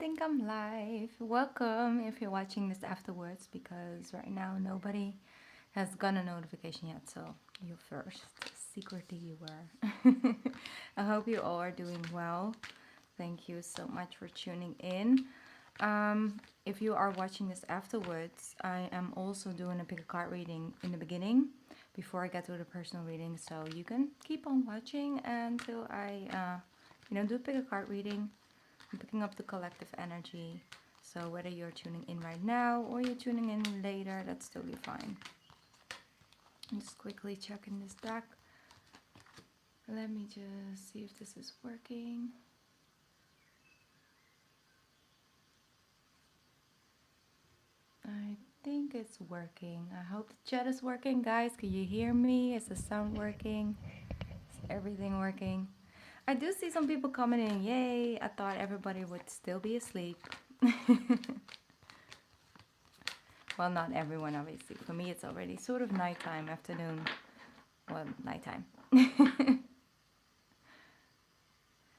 think I'm live. Welcome if you're watching this afterwards, because right now nobody has gotten a notification yet, so you first. Secretly you were. I hope you all are doing well. Thank you so much for tuning in. If you are watching this afterwards, I am also doing a pick a card reading in the beginning before I get to the personal reading, so you can keep on watching until I do pick a card reading. I'm picking up the collective energy, so whether you're tuning in right now or you're tuning in later, that's totally fine. I'm just quickly checking this deck. Let me just see if this is working. I think it's working. I hope the chat is working, guys. Can you hear me? Is the sound working? Is everything working? I do see some people coming in. Yay! I thought everybody would still be asleep. Well, not everyone, obviously. For me, it's already sort of nighttime, afternoon. Well, nighttime.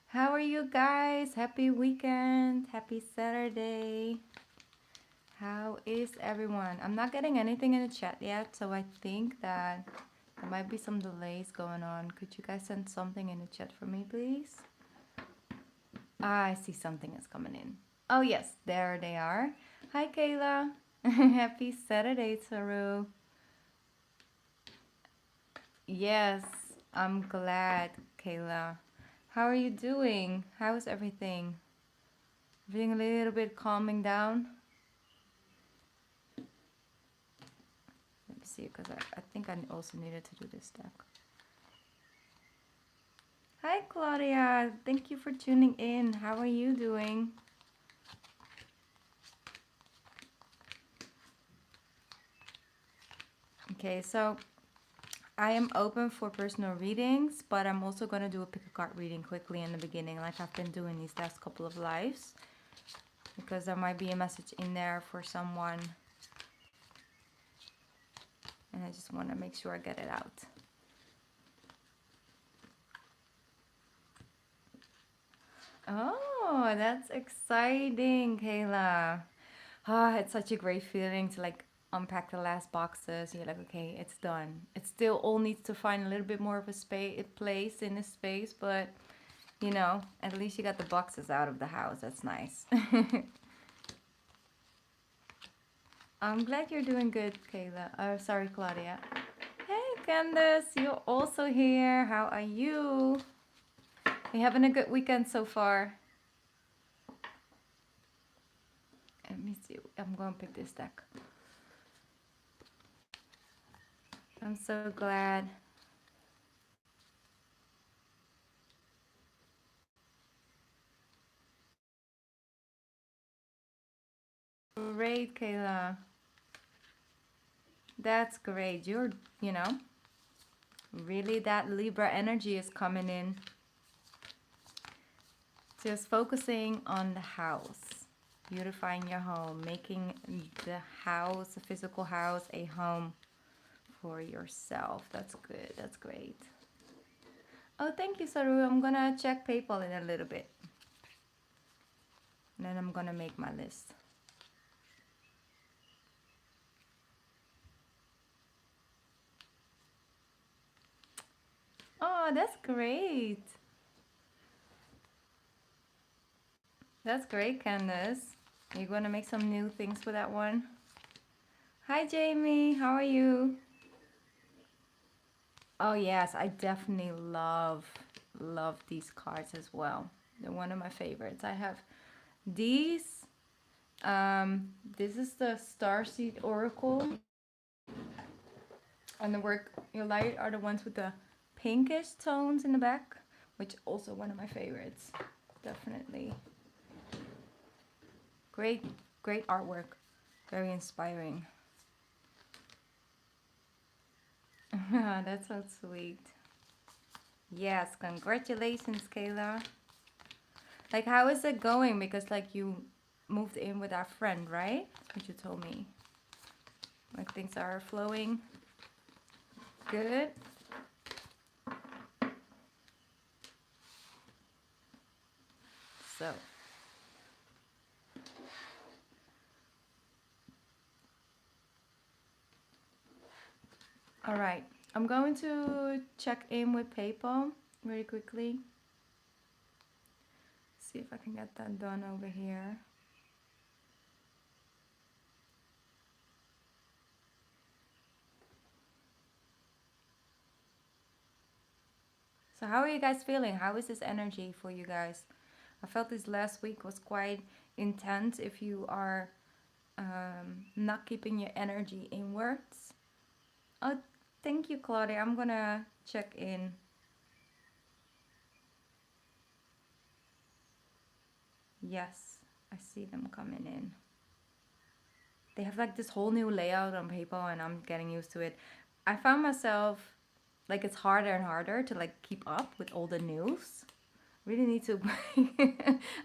How are you guys? Happy weekend. Happy Saturday. How is everyone? I'm not getting anything in the chat yet, so I think that there might be some delays going on. Could you guys send something in the chat for me, please? Ah, I see something is coming in. Oh, yes, there they are. Hi, Kayla. Happy Saturday, Saru. Yes, I'm glad, Kayla. How are you doing? How's everything? Everything a little bit calming down? Let me see, because I think I also needed to do this deck. Hi, Claudia. Thank you for tuning in. How are you doing? Okay, so I am open for personal readings, but I'm also going to do a pick a card reading quickly in the beginning, like I've been doing these last couple of lives, because there might be a message in there for someone, and I just want to make sure I get it out. Oh, that's exciting, Kayla. Ah, it's such a great feeling to like unpack the last boxes. You're like, okay, it's done. It still all needs to find a little bit more of a place in this space, but you know, at least you got the boxes out of the house. That's nice. I'm glad you're doing good, Kayla. Oh, sorry, Claudia. Hey, Candace, you're also here. How are you? You having a good weekend so far? Let me see. I'm going to pick this deck. I'm so glad. Great, Kayla. That's great. You're, really that Libra energy is coming in. Just focusing on the house. Beautifying your home. Making the house, the physical house, a home for yourself. That's good. That's great. Oh, thank you, Saru. I'm going to check PayPal in a little bit. And then I'm going to make my list. Oh, that's great. That's great, Candace. You're going to make some new things for that one. Hi, Jamie. How are you? Oh, yes. I definitely love these cards as well. They're one of my favorites. I have these. This is the Starseed Oracle. And the Work Your Light are the ones with the pinkish tones in the back, which also one of my favorites. Definitely. Great artwork. Very inspiring. That's so sweet. Yes, congratulations, Kayla. Like, how is it going? Because like you moved in with our friend, right? That's what you told me. Like things are flowing good. So All right, I'm going to check in with PayPal very quickly. See if I can get that done over here. So how are you guys feeling? How is this energy for you guys? I felt this last week was quite intense if you are not keeping your energy inwards. Oh, thank you, Claudia. I'm gonna check in. Yes, I see them coming in. They have like this whole new layout on PayPal and I'm getting used to it. I found myself like it's harder and harder to like keep up with all the news. Really need to.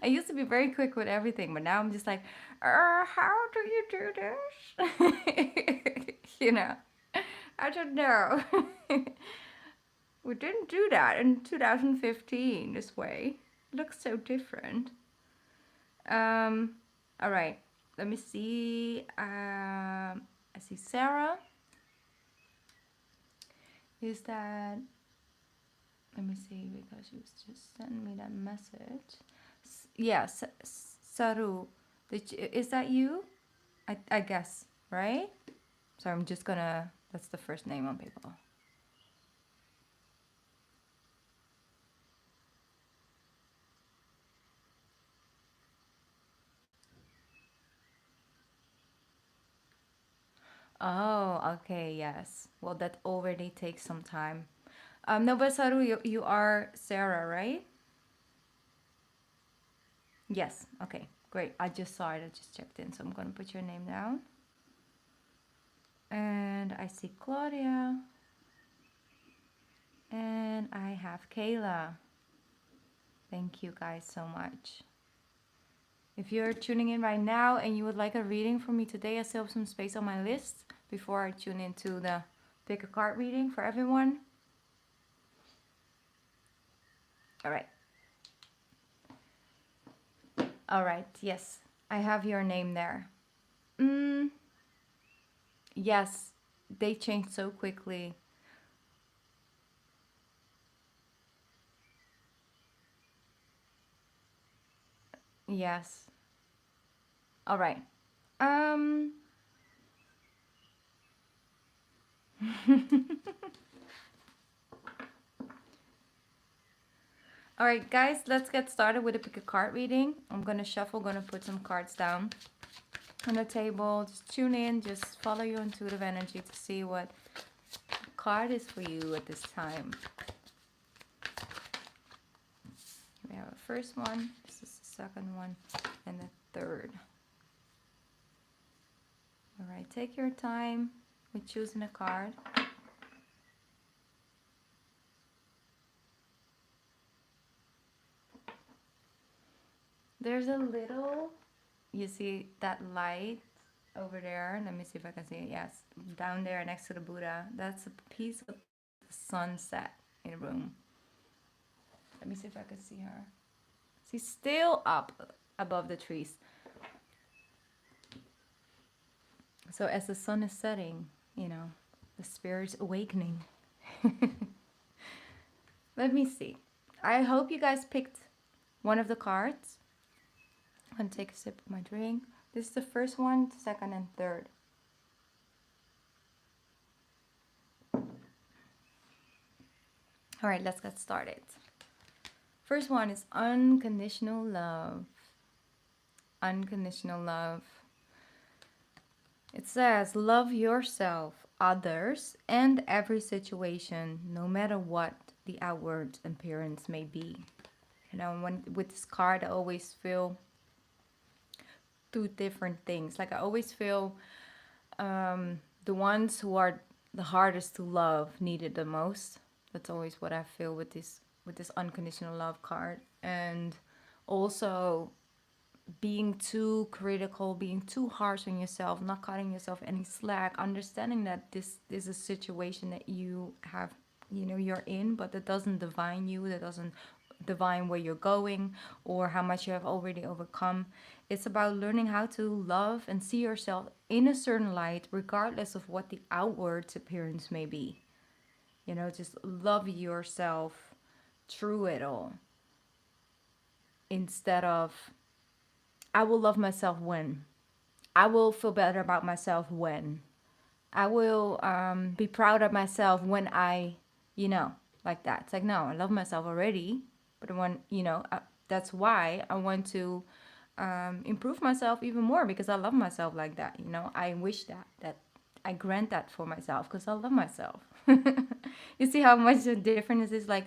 I used to be very quick with everything, but now I'm just like, how do you do this? You know, I don't know. We didn't do that in 2015 this way. It looks so different. Um, all right, let me see. I see Sarah. Is that? Let me see because she was just sending me that message. Yes, Saru. Is that you? I guess, right? So I'm just gonna. That's the first name on PayPal. Oh, okay, yes. Well, that already takes some time. No, but Saru, you are Sarah, right? Yes. Okay, great. I just saw it. I just checked in, so I'm gonna put your name down. And I see Claudia. And I have Kayla. Thank you guys so much. If you're tuning in right now and you would like a reading from me today, I still have some space on my list before I tune into the pick a card reading for everyone. All right. All right. Yes, I have your name there. Yes, they changed so quickly. Yes. All right. Um. All right, guys, let's get started with a pick a card reading. I'm gonna shuffle, gonna put some cards down on the table. Just tune in, just follow your intuitive energy to see what card is for you at this time. We have a first one, this is the second one, and the third. All right, take your time with choosing a card. There's a little, you see that light over there? Let me see if I can see it. Yes, down there next to the Buddha. That's a piece of the sunset in the room. Let me see if I can see her. She's still up above the trees. So as the sun is setting, you know, the spirit's awakening. Let me see. I hope you guys picked one of the cards. I'm gonna take a sip of my drink. This is the first one, second, and third. All right, let's get started. First one is unconditional love. Unconditional love. It says, love yourself, others, and every situation, no matter what the outward appearance may be. You know, when with this card, I always feel two different things. Like I always feel the ones who are the hardest to love need it the most. That's always what I feel with this unconditional love card. And also being too critical, being too harsh on yourself, not cutting yourself any slack, understanding that this is a situation that you have, you know, you're in, but that doesn't define you, that doesn't divine where you're going or how much you have already overcome. It's about learning how to love and see yourself in a certain light, regardless of what the outward appearance may be. You know, just love yourself through it all instead of, I will love myself when. I will feel better about myself when. I will be proud of myself when I, you know, like that. It's like, no, I love myself already. But when, that's why I want to improve myself even more because I love myself like that. You know, I wish that I grant that for myself because I love myself. You see how much the difference is? Like,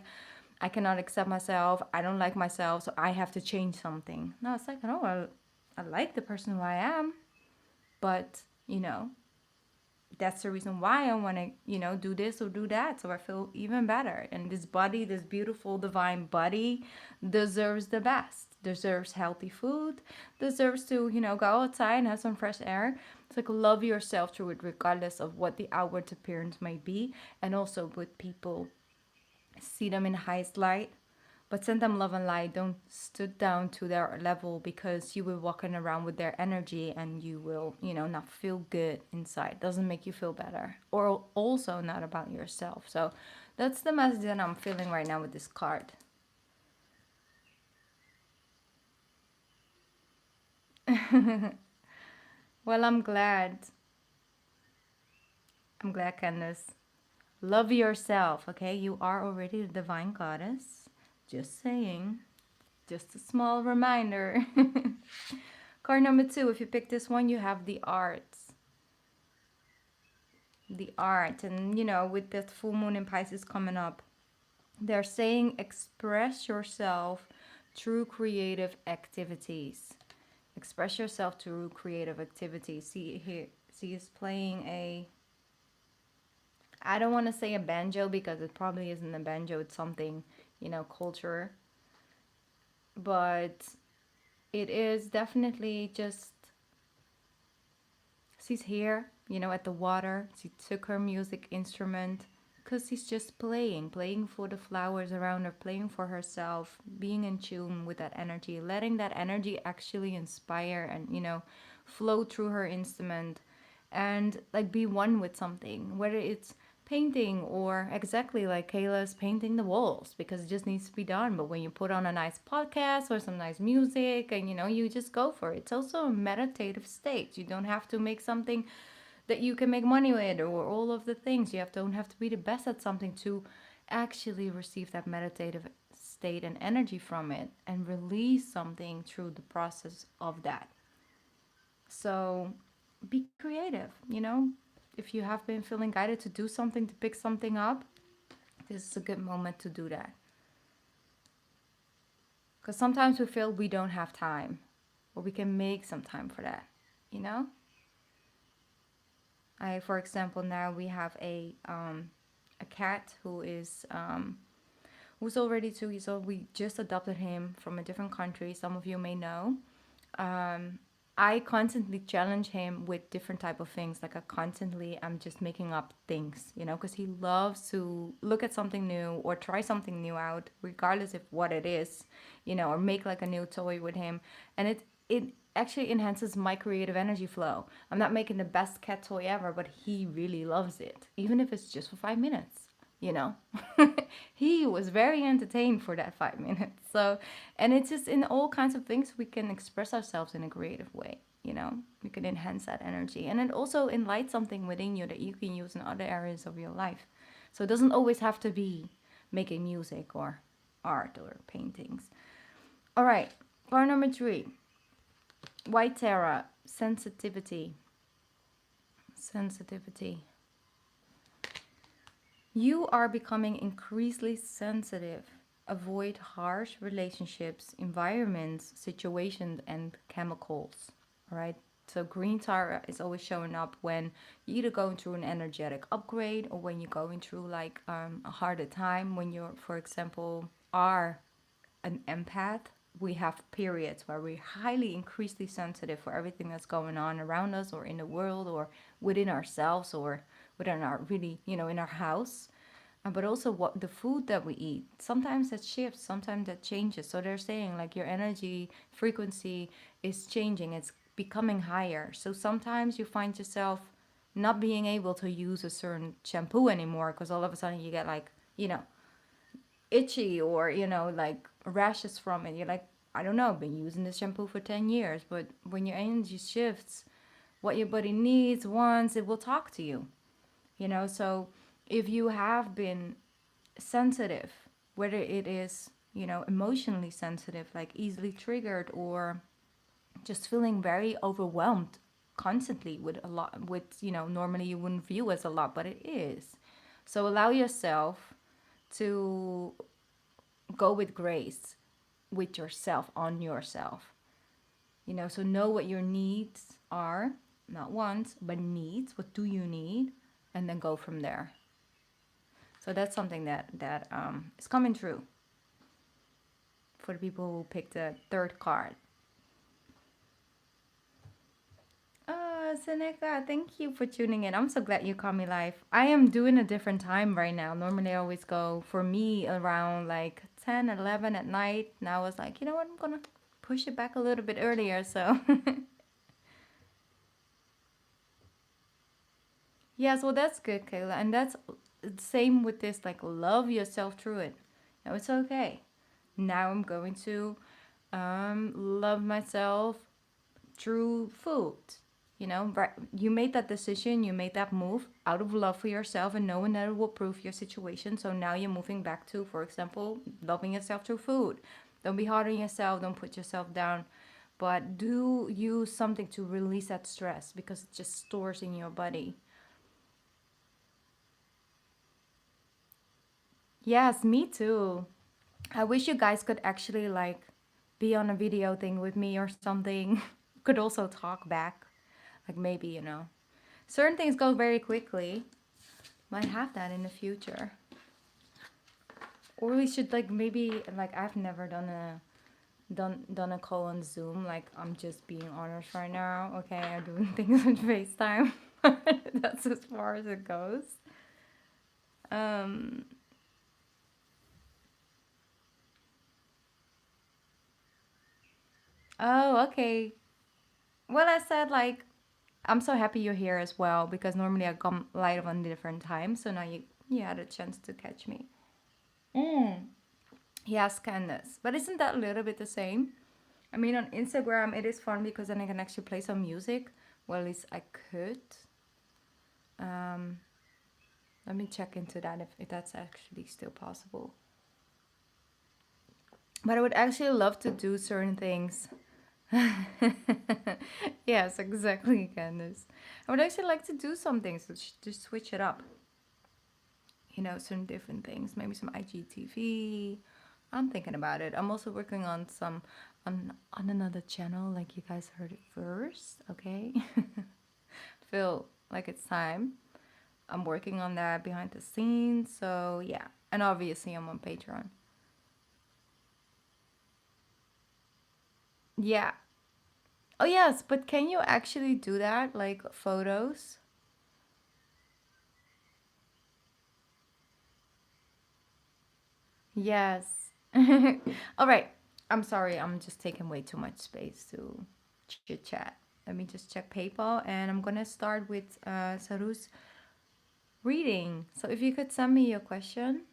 I cannot accept myself. I don't like myself, so I have to change something. No, it's like, no, I like the person who I am, but that's the reason why I want to, do this or do that so I feel even better. And this body, this beautiful divine body, deserves the best, deserves healthy food, deserves to, go outside and have some fresh air. It's like love yourself through it, regardless of what the outward appearance might be. And also with people, see them in highest light, but send them love and light. Don't stood down to their level because you will walking around with their energy and you will, not feel good inside. Doesn't make you feel better. Or also not about yourself. So that's the message that I'm feeling right now with this card. Well, I'm glad. I'm glad, Candace. Love yourself, okay? You are already the divine goddess. Just saying. Just a small reminder. Card number 2, if you pick this one, you have the arts. The art. And, with that full moon in Pisces coming up, they're saying express yourself through creative activities. Express yourself through creative activities. See here, see, he's playing a, I don't want to say a banjo because it probably isn't a banjo. It's something, culture. But it is definitely just, she's here, at the water. She took her music instrument because she's just playing for the flowers around her, playing for herself, being in tune with that energy, letting that energy actually inspire and, flow through her instrument and like be one with something, whether it's painting or exactly like Kayla's painting the walls because it just needs to be done. But when you put on a nice podcast or some nice music and you just go for it. It's also a meditative state. You don't have to make something that you can make money with or all of the things. Don't have to be the best at something to actually receive that meditative state and energy from it and release something through the process of that. So be creative, If you have been feeling guided to do something, to pick something up, this is a good moment to do that. Because sometimes we feel we don't have time, or we can make some time for that, for example, now we have a cat who is who's already 2 years old. We just adopted him from a different country. Some of you may know. I constantly challenge him with different type of things. Like I'm just making up things, because he loves to look at something new or try something new out, regardless of what it is, or make like a new toy with him. And it actually enhances my creative energy flow. I'm not making the best cat toy ever, but he really loves it, even if it's just for 5 minutes. He was very entertained for that 5 minutes. So, and it's just in all kinds of things we can express ourselves in a creative way. We can enhance that energy, and it also enlights something within you that you can use in other areas of your life. So it doesn't always have to be making music or art or paintings. All right, bar number 3, White Tarot, sensitivity. Sensitivity. You are becoming increasingly sensitive. Avoid harsh relationships, environments, situations, and chemicals. All right. So green tarot is always showing up when you're either going through an energetic upgrade or when you're going through like a harder time. When you're, for example, are an empath, we have periods where we're highly increasingly sensitive for everything that's going on around us or in the world or within ourselves or within our really, in our house. but also what the food that we eat. Sometimes that shifts, sometimes that changes. So they're saying like your energy frequency is changing, it's becoming higher. So sometimes you find yourself not being able to use a certain shampoo anymore because all of a sudden you get like, itchy or, like rashes from it. You're like, I don't know, I've been using this shampoo for 10 years. But when your energy shifts, what your body needs, wants, it will talk to you. So if you have been sensitive, whether it is, emotionally sensitive, like easily triggered, or just feeling very overwhelmed constantly with a lot, with, normally you wouldn't view as a lot, but it is. So allow yourself to go with grace with yourself, on yourself. So know what your needs are, not wants, but needs. What do you need? And then go from there. So that's something that is coming true for the people who picked the third card. Seneca, thank you for tuning in. I'm so glad you caught me live. I am doing a different time right now. Normally I always go, for me, around like 10, 11 at night. Now I was like, you know what, I'm gonna push it back a little bit earlier, so. Yes, well, that's good, Kayla. And that's the same with this, like, love yourself through it. No, it's okay. Now I'm going to love myself through food. Right? You made that decision, you made that move out of love for yourself and knowing that it will improve your situation. So now you're moving back to, for example, loving yourself through food. Don't be hard on yourself, don't put yourself down, but do use something to release that stress because it just stores in your body. Yes, me too. I wish you guys could actually like be on a video thing with me or something. Could also talk back. Like maybe, certain things go very quickly. Might have that in the future. Or we should like maybe like I've never done a call on Zoom. Like I'm just being honest right now. Okay, I'm doing things on FaceTime. That's as far as it goes. Um oh, okay. Well, I said like I'm so happy you're here as well because normally I come live on different times, so now you had a chance to catch me. Mm. Yes, Candace. But isn't that a little bit the same? I mean, on Instagram it is fun because then I can actually play some music. Well, at least I could. Um, Let me check into that if that's actually still possible. But I would actually love to do certain things. Yes, exactly, Candace. I would actually like to do some things to switch it up. Some different things. Maybe some IGTV. I'm thinking about it. I'm also working on some on another channel, like you guys heard it first, okay? Feel like it's time. I'm working on that behind the scenes, so yeah. And obviously I'm on Patreon. Yeah. Oh yes, but can you actually do that? Like photos? Yes. All right. I'm sorry. I'm just taking way too much space to chit chat. Let me just check PayPal, and I'm gonna start with Saru's reading. So if you could send me your question.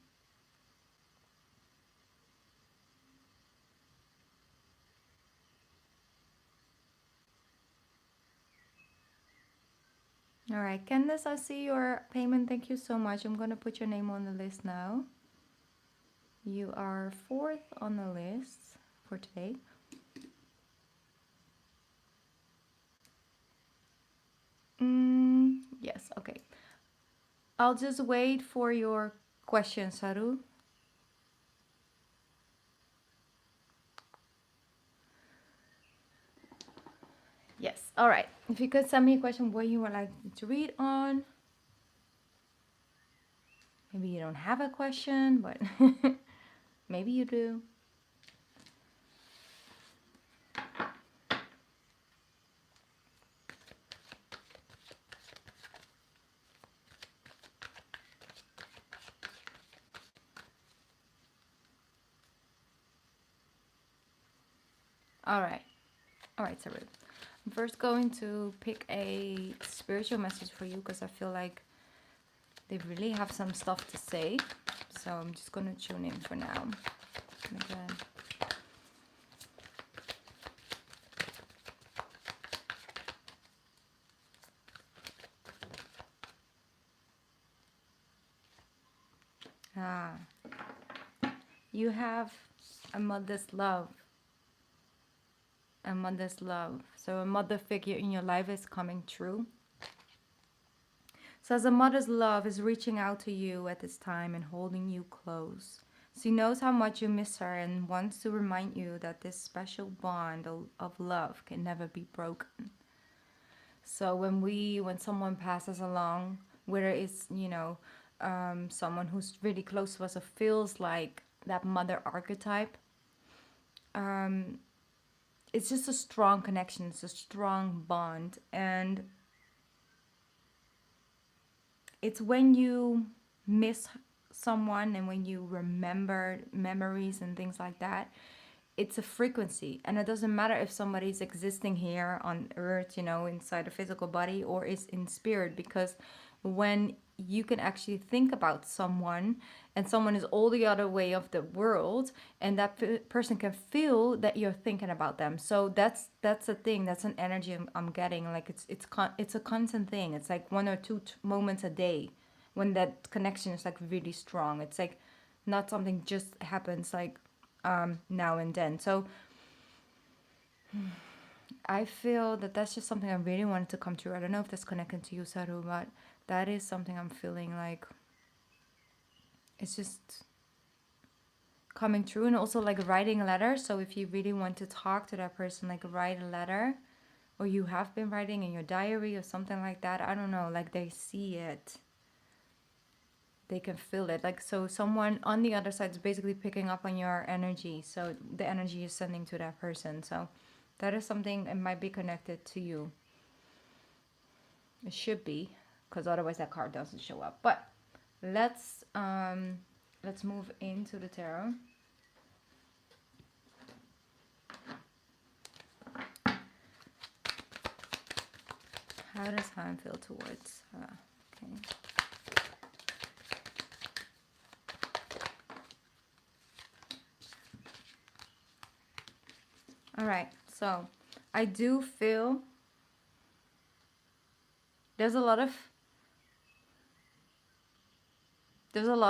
All right, Candace, I see your payment. Thank you so much. I'm gonna put your name on the list now. You are fourth on the list for today. Yes, okay. I'll just wait for your question, Saru. Yes, all right. If you could send me a question what you would like to read on. Maybe you don't have a question, but maybe you do. All right. All right, Saru. I'm first going to pick a spiritual message for you because I feel like they really have some stuff to say. So I'm just going to tune in for now. Again. Ah, you have a mother's love. A mother's love. So a mother figure in your life is coming true. So as a mother's love is reaching out to you at this time and holding you close. She knows how much you miss her and wants to remind you that this special bond of love can never be broken. So when someone passes along, whether it's, someone who's really close to us or feels like that mother archetype, it's just a strong connection. It's a strong bond. And it's when you miss someone and when you remember memories and things like that, it's a frequency. And it doesn't matter if somebody's existing here on earth, inside a physical body, or is in spirit, because when you can actually think about someone and someone is all the other way of the world, and that person can feel that you're thinking about them. So that's a thing. That's an energy I'm getting. Like it's a constant thing. It's like one or two moments a day when that connection is like really strong. It's like not something just happens like now and then. So I feel that that's just something I really wanted to come true. I don't know if that's connected to you, Saru, but that is something I'm feeling like it's just coming true. And also like writing a letter. So if you really want to talk to that person, like write a letter, or you have been writing in your diary or something like that. I don't know, like they see it. They can feel it. Like, so someone on the other side is basically picking up on your energy. So the energy is sending to that person. So that is something that might be connected to you. It should be, because otherwise that card doesn't show up. But let's move into the tarot. How does Han feel towards her? Okay. All right. So I do feel there's a lot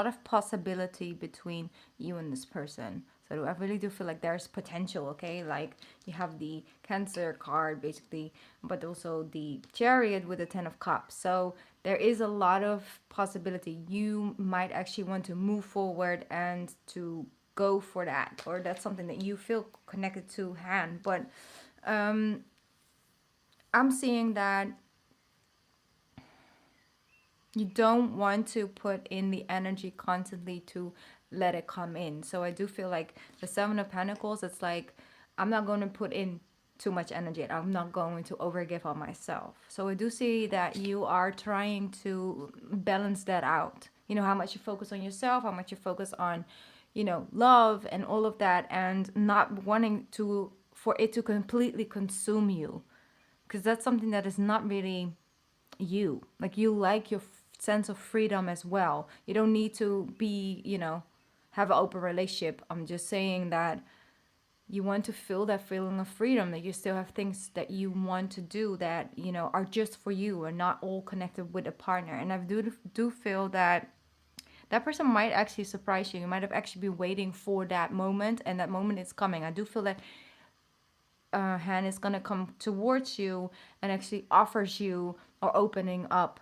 of possibility between you and this person. So I really do feel like there's potential, okay? Like you have the Cancer card basically, but also the Chariot with the 10 of Cups. So there is a lot of possibility. You might actually want to move forward and to go for that, or that's something that you feel connected to, Han. But I'm seeing that you don't want to put in the energy constantly to let it come in. So I do feel like the 7 of Pentacles, it's like I'm not going to put in too much energy. I'm not going to overgive on myself. So I do see that you are trying to balance that out. You know, how much you focus on yourself, how much you focus on, love and all of that, and not wanting for it to completely consume you. Because that's something that is not really you. Like you like your sense of freedom as well. You don't need to be, have an open relationship. I'm just saying that you want to feel that feeling of freedom, that you still have things that you want to do that, are just for you and not all connected with a partner. And I do feel that that person might actually surprise you. You might have actually been waiting for that moment, and that moment is coming. I do feel that hand is going to come towards you and actually offers you or opening up.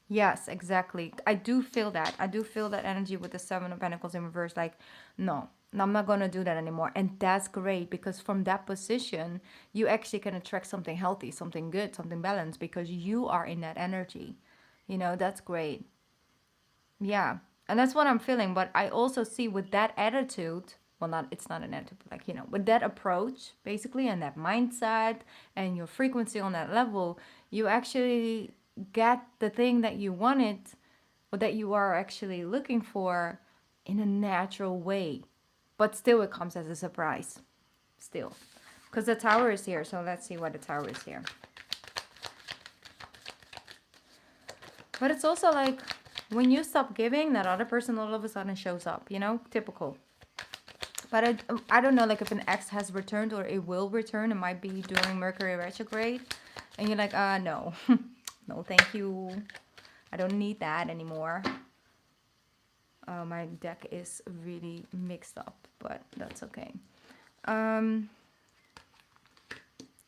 Yes, exactly. I do feel that. I do feel that energy with the 7 of Pentacles in reverse. Like, no, I'm not going to do that anymore. And that's great, because from that position, you actually can attract something healthy, something good, something balanced, because you are in that energy. That's great. Yeah. And that's what I'm feeling. But I also see with that attitude, well, it's not an attitude, but like, with that approach, basically, and that mindset and your frequency on that level, you actually get the thing that you wanted, or that you are actually looking for, in a natural way. but still it comes as a surprise. Still. Because the Tower is here, so let's see why the Tower is here. But it's also like, when you stop giving, that other person all of a sudden shows up, you know? Typical. But I don't know, like, if an ex has returned or it will return. It might be during Mercury retrograde. And you're like, no. No, thank you. I don't need that anymore. My deck is really mixed up, but that's okay.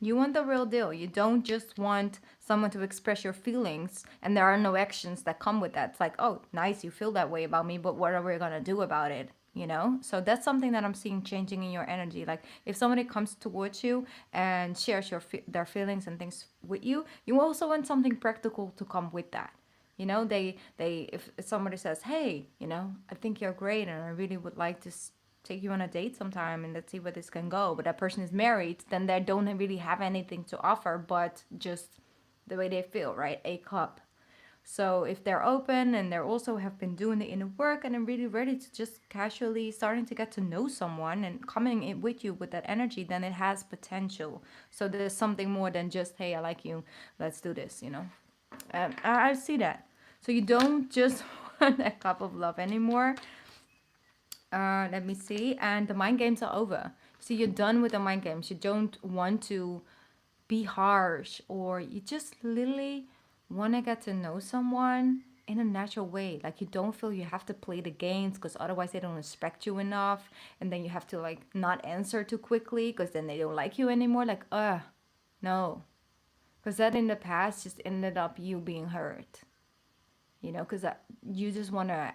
You want the real deal. You don't just want someone to express your feelings and there are no actions that come with that. It's like, oh, nice, you feel that way about me, but what are we going to do about it? You know? So that's something that I'm seeing changing in your energy. Like, if somebody comes towards you and shares their feelings and things with you, you also want something practical to come with that. You know, if somebody says, hey, you know, I think you're great and I really would like to take you on a date sometime and let's see where this can go, but that person is married, then they don't really have anything to offer but just the way they feel, right? A cup. So if they're open and they also have been doing the inner work and are really ready to just casually starting to get to know someone and coming in with you with that energy, then it has potential. So there's something more than just, hey, I like you, let's do this, you know. I see that. So you don't just want a cup of love anymore. Let me see. And the mind games are over. So you're done with the mind games. You don't want to be harsh, or you just literally want to get to know someone in a natural way. Like, you don't feel you have to play the games because otherwise they don't respect you enough. And then you have to, like, not answer too quickly because then they don't like you anymore. Like, no. Because that in the past just ended up you being hurt. You know, because you just want to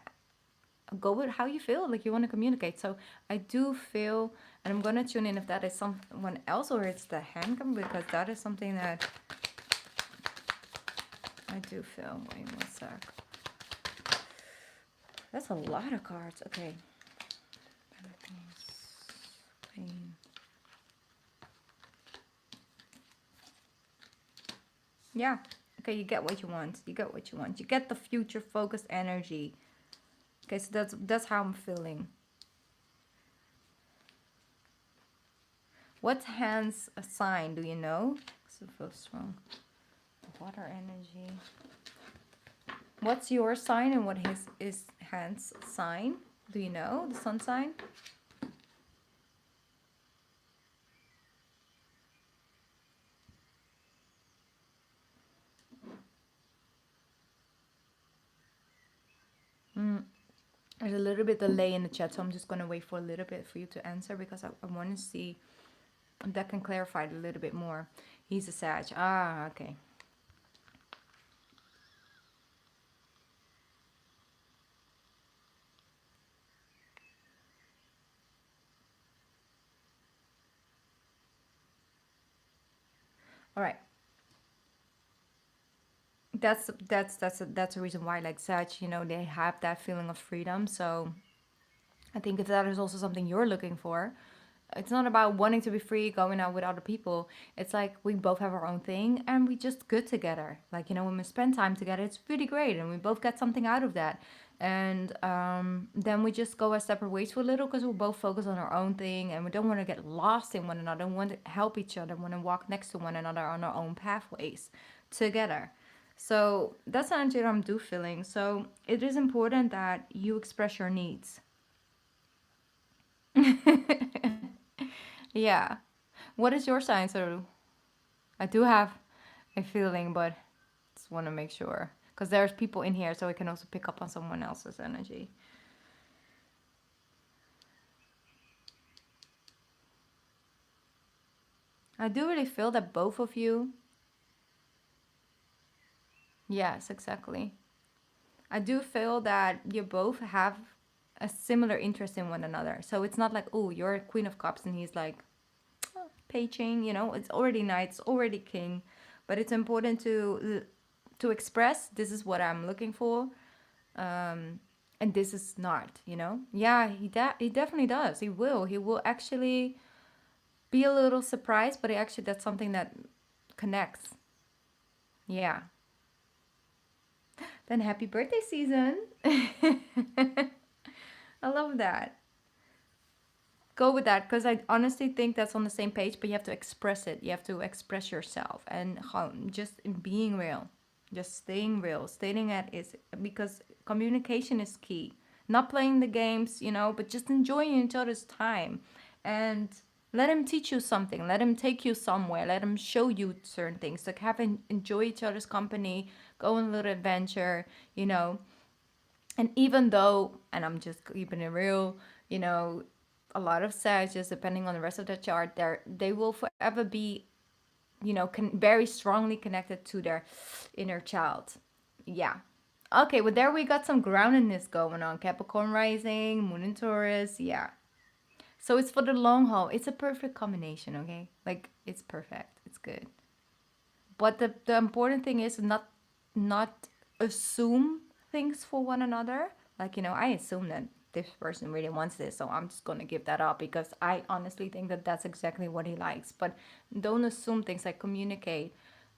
go with how you feel, like you want to communicate. So I do feel, and I'm going to tune in if that is someone else or it's the handgun, because that is something that I do feel. Wait 1 sec. That's a lot of cards. Okay. Yeah. Okay, you get what you want. You get what you want. You get the future focused energy. Okay, so that's how I'm feeling. What's Hans' sign? Do you know? Because it feels strong. Water energy. What's your sign and what is Hans' sign? Do you know the sun sign? There's a little bit delay in the chat, so I'm just going to wait for a little bit for you to answer, because I want to see if that can clarify it a little bit more. He's a Sag. Ah, okay. All right. That's a reason why, like, Sag, you know, they have that feeling of freedom. So I think if that is also something you're looking for, it's not about wanting to be free, going out with other people. It's like we both have our own thing and we just good together. Like, you know, when we spend time together, it's really great and we both get something out of that. And then we just go our separate ways for a little because we're both focused on our own thing and we don't want to get lost in one another. We want to help each other, want to walk next to one another on our own pathways together. So that's the energy that I'm feeling. So it is important that you express your needs. Yeah. What is your sign? So I do have a feeling, but just want to make sure. Because there's people in here, so I can also pick up on someone else's energy. I do really feel that both of you... Yes, exactly. I do feel that you both have a similar interest in one another. So it's not like, oh, you're Queen of Cups and he's like, paging, you know, it's already knight, it's already king. But it's important to express, this is what I'm looking for. And this is not, you know. Yeah, he definitely does. He will actually be a little surprised, but actually that's something that connects. Yeah. Then happy birthday season. I love that. go with that, because I honestly think that's on the same page, but you have to express it. You have to express yourself, and just in being real, just staying real, stating that is, because communication is key. Not playing the games, you know, but just enjoying each other's time, and let him teach you something. Let him take you somewhere. Let him show you certain things. Like enjoy each other's company, go on a little adventure, you know. And even though, and I'm just keeping it real, you know, a lot of Sagittarius, depending on the rest of the chart, they will forever be, you know, very strongly connected to their inner child. Yeah. Okay, well, there we got some groundedness going on. Capricorn rising, Moon in Taurus. Yeah. So it's for the long haul. It's a perfect combination, okay? Like, it's perfect. It's good. But the important thing is not assume things for one another. Like, you know, I assume that this person really wants this, so I'm just gonna give that up because I honestly think that that's exactly what he likes. But don't assume things. Like, communicate,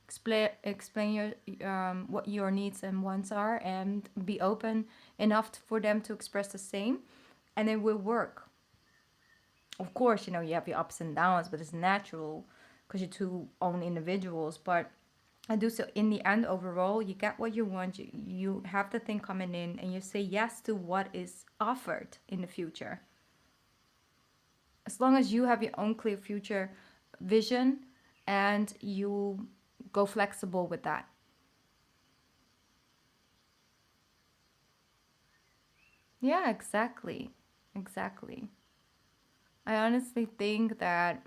explain your what your needs and wants are, and be open enough for them to express the same, and it will work. Of course, you know, you have your ups and downs, but it's natural because you're two own individuals. But I do so in the end, overall, you get what you want. You have the thing coming in, and you say yes to what is offered in the future. As long as you have your own clear future vision and you go flexible with that. Yeah, exactly. Exactly. I honestly think that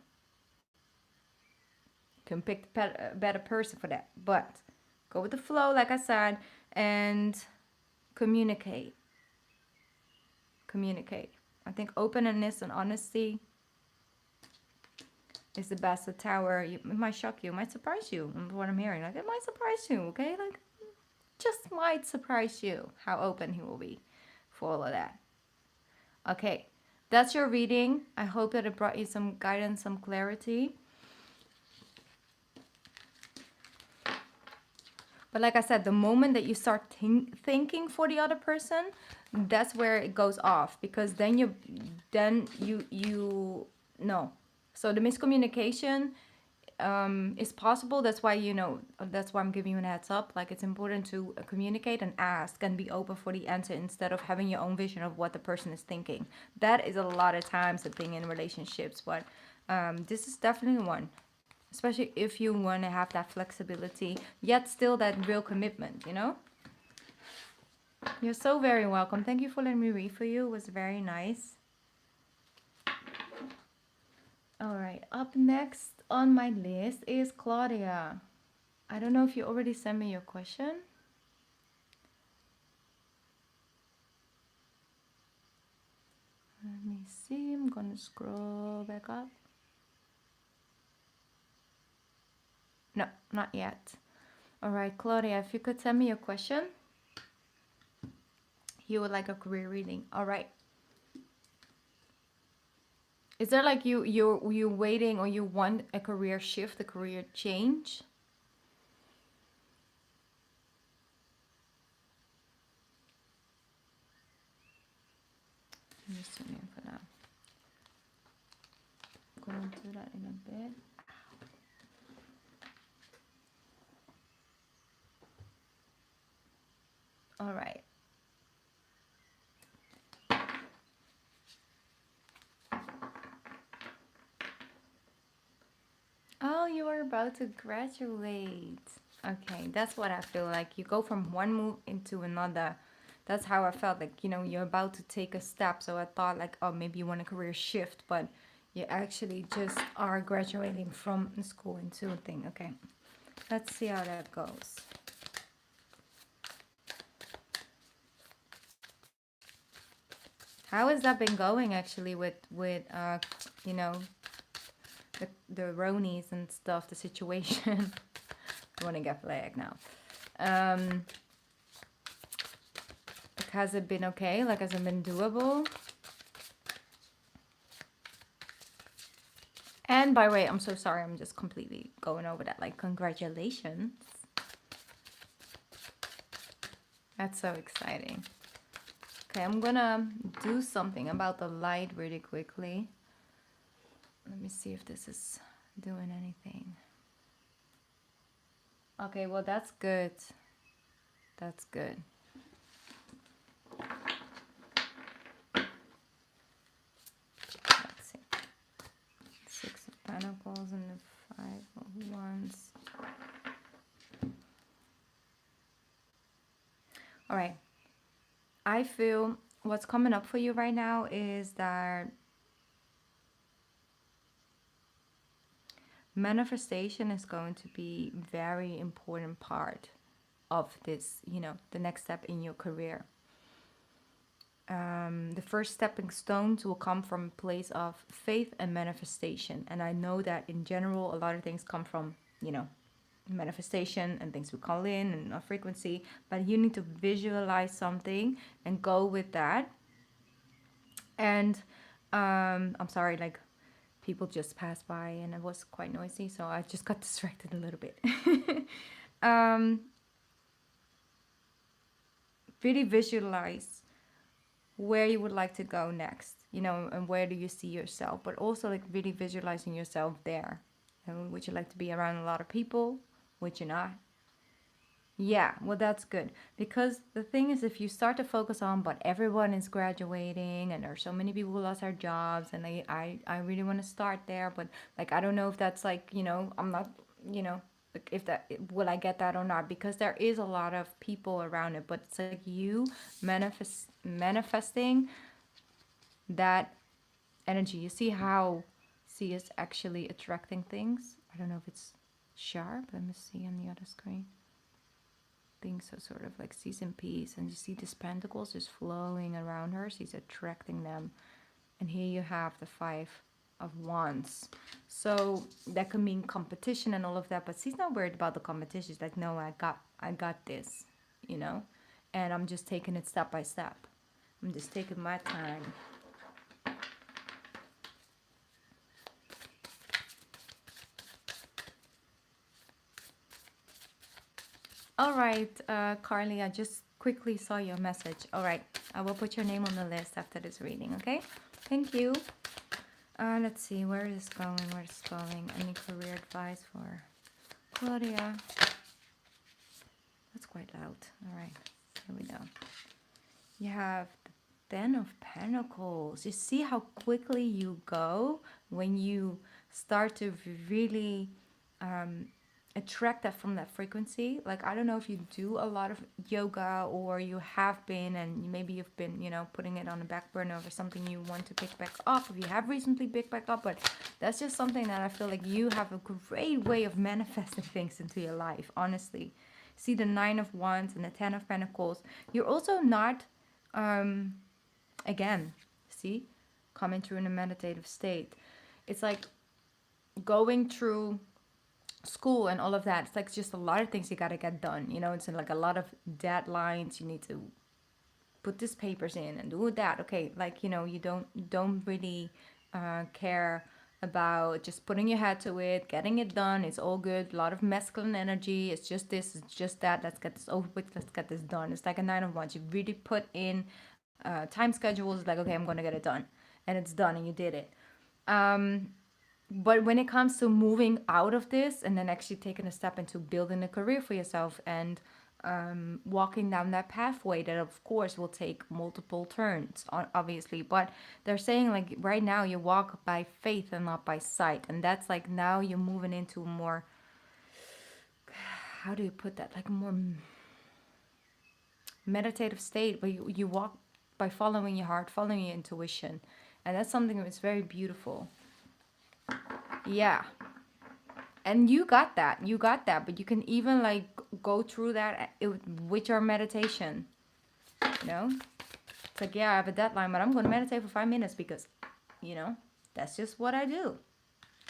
you can pick a better person for that. But go with the flow, like I said, and communicate. Communicate. I think openness and honesty is the best. The tower, it might shock you, it might surprise you. What I'm hearing, like, it might surprise you, okay? Like, just might surprise you how open he will be for all of that. Okay, that's your reading. I hope that it brought you some guidance, some clarity. But like I said, the moment that you start thinking for the other person, that's where it goes off, because then you no. So the miscommunication is possible. That's why, you know, that's why I'm giving you a heads up. Like, it's important to communicate and ask and be open for the answer instead of having your own vision of what the person is thinking. That is a lot of times the thing in relationships, but this is definitely one. Especially if you want to have that flexibility, yet still that real commitment, you know? You're so very welcome. Thank you for letting me read for you. It was very nice. All right, up next on my list is Claudia. I don't know if you already sent me your question. Let me see. I'm going to scroll back up. No, not yet. All right, Claudia, if you could send me your question. You would like a career reading. All right. Is there like you waiting, or you want a career shift, a career change? I'm just tuning in for that. I'm going to do that in a bit. All right. Oh, you are about to graduate. Okay, that's what I feel like. You go from one move into another. That's how I felt. Like, you know, you're about to take a step. So I thought like, oh, maybe you want a career shift, but you actually just are graduating from school into a thing. Okay, let's see how that goes. How has that been going actually with you know, the Ronies and stuff, the situation? I want to get flagged now. Has it been okay? Like, has it been doable? And by the way, I'm so sorry, I'm just completely going over that. Like, congratulations. That's so exciting. Okay, I'm gonna do something about the light really quickly. Let me see if this is doing anything. Okay, well, that's good. That's good. Let's see. Six of Pentacles and the Five of Wands. All right. I feel what's coming up for you right now is that manifestation is going to be very important part of this, you know, the next step in your career. The first stepping stones will come from a place of faith and manifestation. And I know that in general, a lot of things come from, you know, manifestation and things we call in and a frequency, but you need to visualize something and go with that. And I'm sorry, like people just passed by and it was quite noisy, so I just got distracted a little bit. Really visualize where you would like to go next, you know, and where do you see yourself, but also like really visualizing yourself there. And would you like to be around a lot of people? Would you not? Yeah, well, that's good. Because the thing is, if you start to focus on, but everyone is graduating and there are so many people who lost their jobs, and I really want to start there, but like, I don't know if that's like, you know, I'm not, you know, like if that, will I get that or not? Because there is a lot of people around it, but it's like you manifesting that energy. You see how C is actually attracting things? I don't know if it's sharp. Let me see on the other screen. Things are sort of like C's and P's, and you see these pentacles just flowing around her. She's attracting them. And here you have the Five of Wands. So that can mean competition and all of that, but she's not worried about the competition. She's like, no, I got this, you know? And I'm just taking it step by step. I'm just taking my time. All right, Carly, I just quickly saw your message. All right, I will put your name on the list after this reading, okay? Thank you. Let's see, where is this going? Where is this going? Any career advice for Claudia? That's quite loud. All right, here we go. You have the Ten of Pentacles. You see how quickly you go when you start to really attract that from that frequency. Like, I don't know if you do a lot of yoga or you have been, and maybe you've been, you know, putting it on the back burner or something you want to pick back up, if you have recently picked back up, but that's just something that I feel like you have a great way of manifesting things into your life, honestly. See the Nine of Wands and the Ten of Pentacles. You're also not, again, see, coming through in a meditative state. It's like going through school and all of that. It's like just a lot of things you gotta get done, you know. It's like a lot of deadlines. You need to put these papers in and do that. Okay, like, you know, you don't really care about just putting your head to it, getting it done. It's all good. A lot of masculine energy. It's just this, it's just that. Let's get this over with. Let's get this done. It's like a Nine of Wands. You really put in time schedules. Like, okay, I'm gonna get it done, and it's done, and you did it. But when it comes to moving out of this and then actually taking a step into building a career for yourself and walking down that pathway, that of course will take multiple turns, obviously, but they're saying like right now you walk by faith and not by sight, and that's like now you're moving into a more, how do you put that, like a more meditative state where you walk by following your heart, following your intuition, and that's something that's very beautiful. Yeah. And you got that, but you can even like go through that with your meditation, you know. It's like, yeah, I have a deadline, but I'm going to meditate for 5 minutes because, you know, that's just what I do.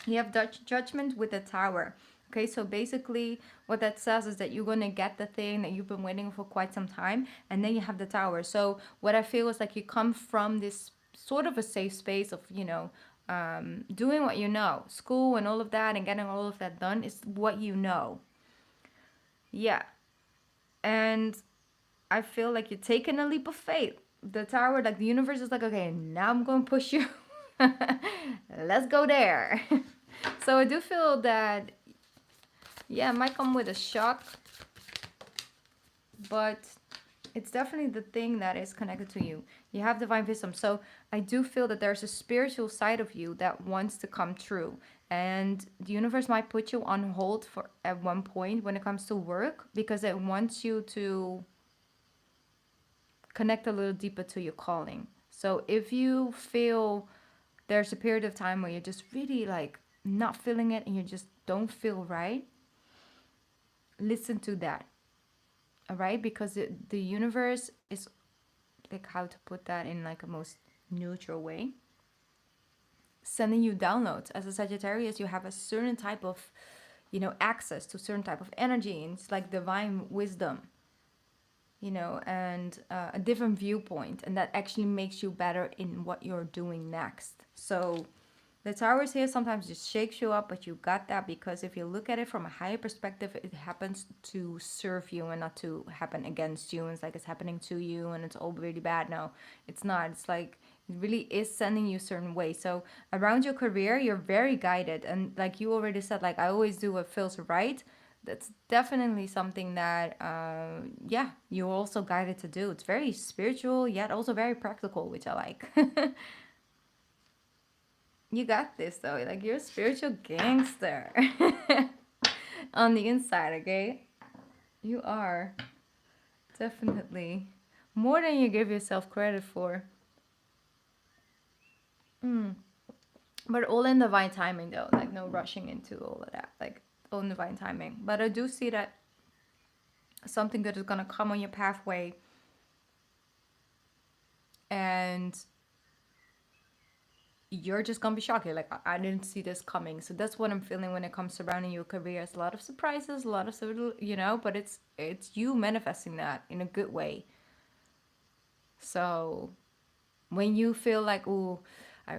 You have Judgment with the Tower. Okay, so basically what that says is that you're going to get the thing that you've been waiting for quite some time, and then you have the Tower. So what I feel is like you come from this sort of a safe space of, you know, doing what you know, school and all of that, and getting all of that done is what you know. Yeah. And I feel like you're taking a leap of faith. The Tower, like the universe is like, okay, now I'm going to push you Let's go there. So I do feel that, yeah, it might come with a shock, but it's definitely the thing that is connected to you. You have divine wisdom. So I do feel that there's a spiritual side of you that wants to come true. And the universe might put you on hold for at one point when it comes to work because it wants you to connect a little deeper to your calling. So if you feel there's a period of time where you're just really like not feeling it and you just don't feel right, listen to that. All right? Because the universe is, like, how to put that in like a most neutral way, sending you downloads. As a Sagittarius, you have a certain type of, access to certain type of energy, and it's like divine wisdom, and a different viewpoint, and that actually makes you better in what you're doing next. So the towers here sometimes just shakes you up, but you got that because if you look at it from a higher perspective, it happens to serve you and not to happen against you. And it's like it's happening to you and it's all really bad. No, it's not. It's like it really is sending you a certain way. So around your career, you're very guided. And like you already said, like I always do what feels right. That's definitely something that, yeah, you're also guided to do. It's very spiritual, yet also very practical, which I like. You got this though. Like you're a spiritual gangster on the inside, okay? You are definitely more than you give yourself credit for. Mm. But all in divine timing though, like no rushing into all of that. Like all in divine timing. But I do see that something good is gonna come on your pathway, and you're just gonna be shocked. You're like, I didn't see this coming. So that's what I'm feeling when it comes surrounding your career. It's a lot of surprises, a lot of but it's you manifesting that in a good way. So when you feel like, oh,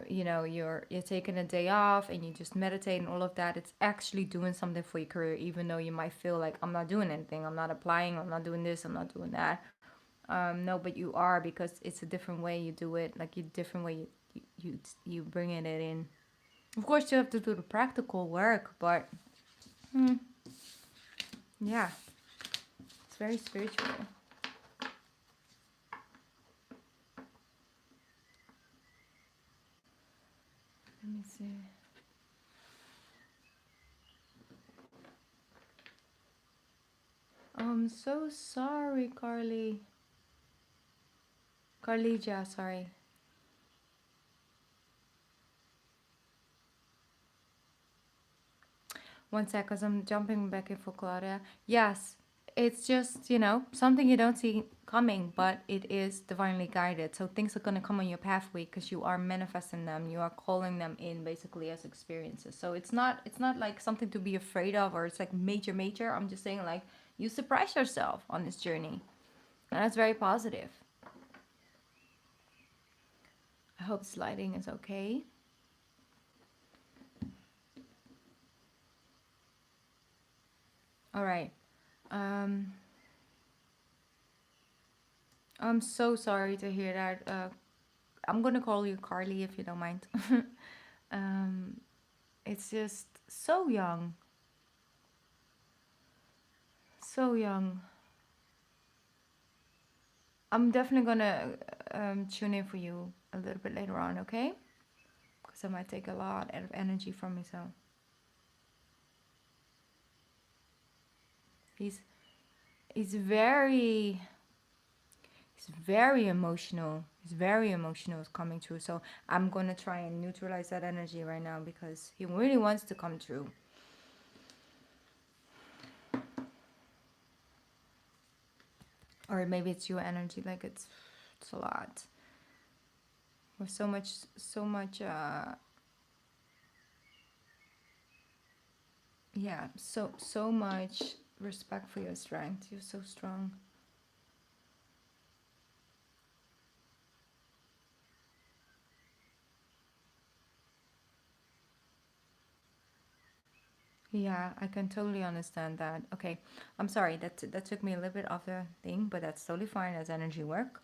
you're taking a day off and you just meditate and all of that, it's actually doing something for your career. Even though you might feel like I'm not doing anything, I'm not applying, I'm not doing this, I'm not doing that. No, but you are, because it's a different way you do it. Like a different way you bring it in. Of course, you have to do the practical work, but yeah, it's very spiritual. Let me see. I'm so sorry, Carly. Carlija, sorry. One sec, because I'm jumping back in for Claudia. Yes, it's just, something you don't see coming, but it is divinely guided. So things are going to come on your pathway because you are manifesting them. You are calling them in basically as experiences. So it's not like something to be afraid of, or it's like major. I'm just saying, like, you surprise yourself on this journey. And that's very positive. I hope this lighting is okay. All right. Um, I'm so sorry to hear that. I'm gonna call you Carly if you don't mind. um, it's just so young. So young. I'm definitely gonna tune in for you a little bit later on, okay? Because it might take a lot of energy from me. So he's he's very he's very emotional. He's very emotional coming through. So I'm gonna try and neutralize that energy right now because he really wants to come through. Or maybe it's your energy, like it's a lot. With so much yeah, so much respect for your strength. You're so strong. Yeah, I can totally understand that. Okay, I'm sorry that took me a little bit off the thing, but that's totally fine as energy work.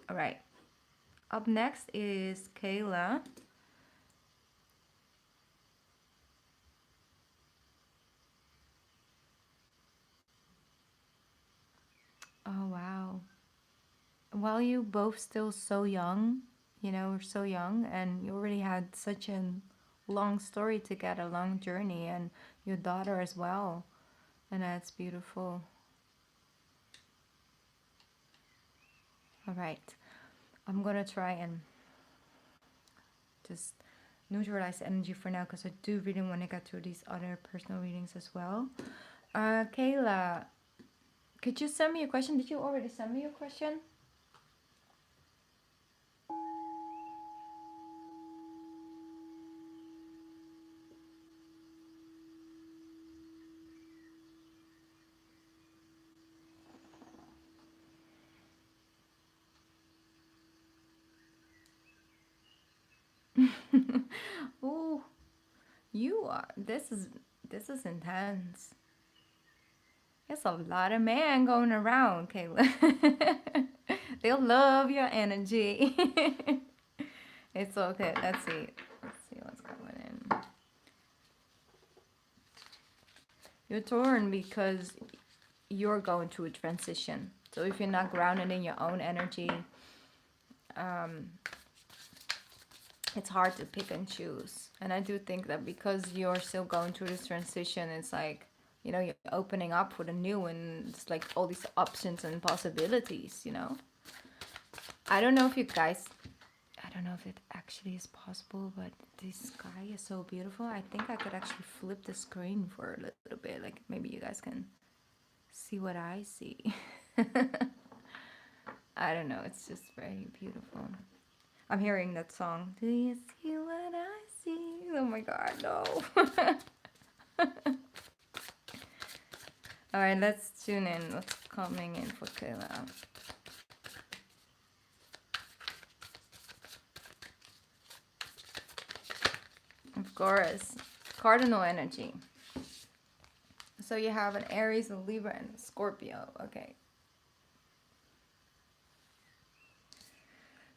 All right. Up next is Kayla. Oh, wow. While you both still so young, you know, we're so young, and you already had such a long story together, long journey, and your daughter as well. And that's beautiful. All right. I'm gonna try and just neutralize the energy for now because I do really want to get through these other personal readings as well. Kayla, could you send me a question? Did you already send me a question? Oh, you are. This is intense. There's a lot of man going around, Kayla. They'll love your energy. It's okay. Let's see. Let's see what's going in. You're torn because you're going through a transition. So if you're not grounded in your own energy, um, it's hard to pick and choose. And I do think that because you're still going through this transition, it's like, you know, you're opening up for the new, and it's like all these options and possibilities, you know. I don't know if you guys, I don't know if it actually is possible, but this sky is so beautiful. I think I could actually flip the screen for a little bit. Like maybe you guys can see what I see. I don't know. It's just very beautiful. I'm hearing that song. Do you see what I see? Oh my god, no. Alright, let's tune in. What's coming in for Kayla? Of course. Cardinal energy. So you have an Aries, a Libra, and a Scorpio. Okay.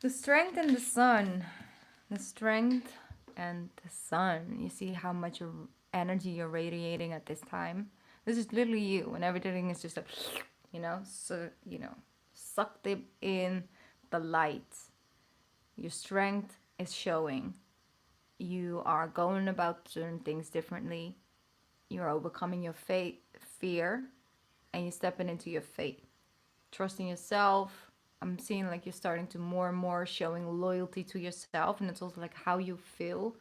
The strength and the sun. The strength and the sun. You see how much energy you're radiating at this time. This is literally you, and everything is just like, you know, so, you know, sucked it in the light. Your strength is showing. You are going about certain things differently. You're overcoming your fear, and you're stepping into your faith. Trusting yourself. I'm seeing like you're starting to more and more showing loyalty to yourself, and it's also like how you feel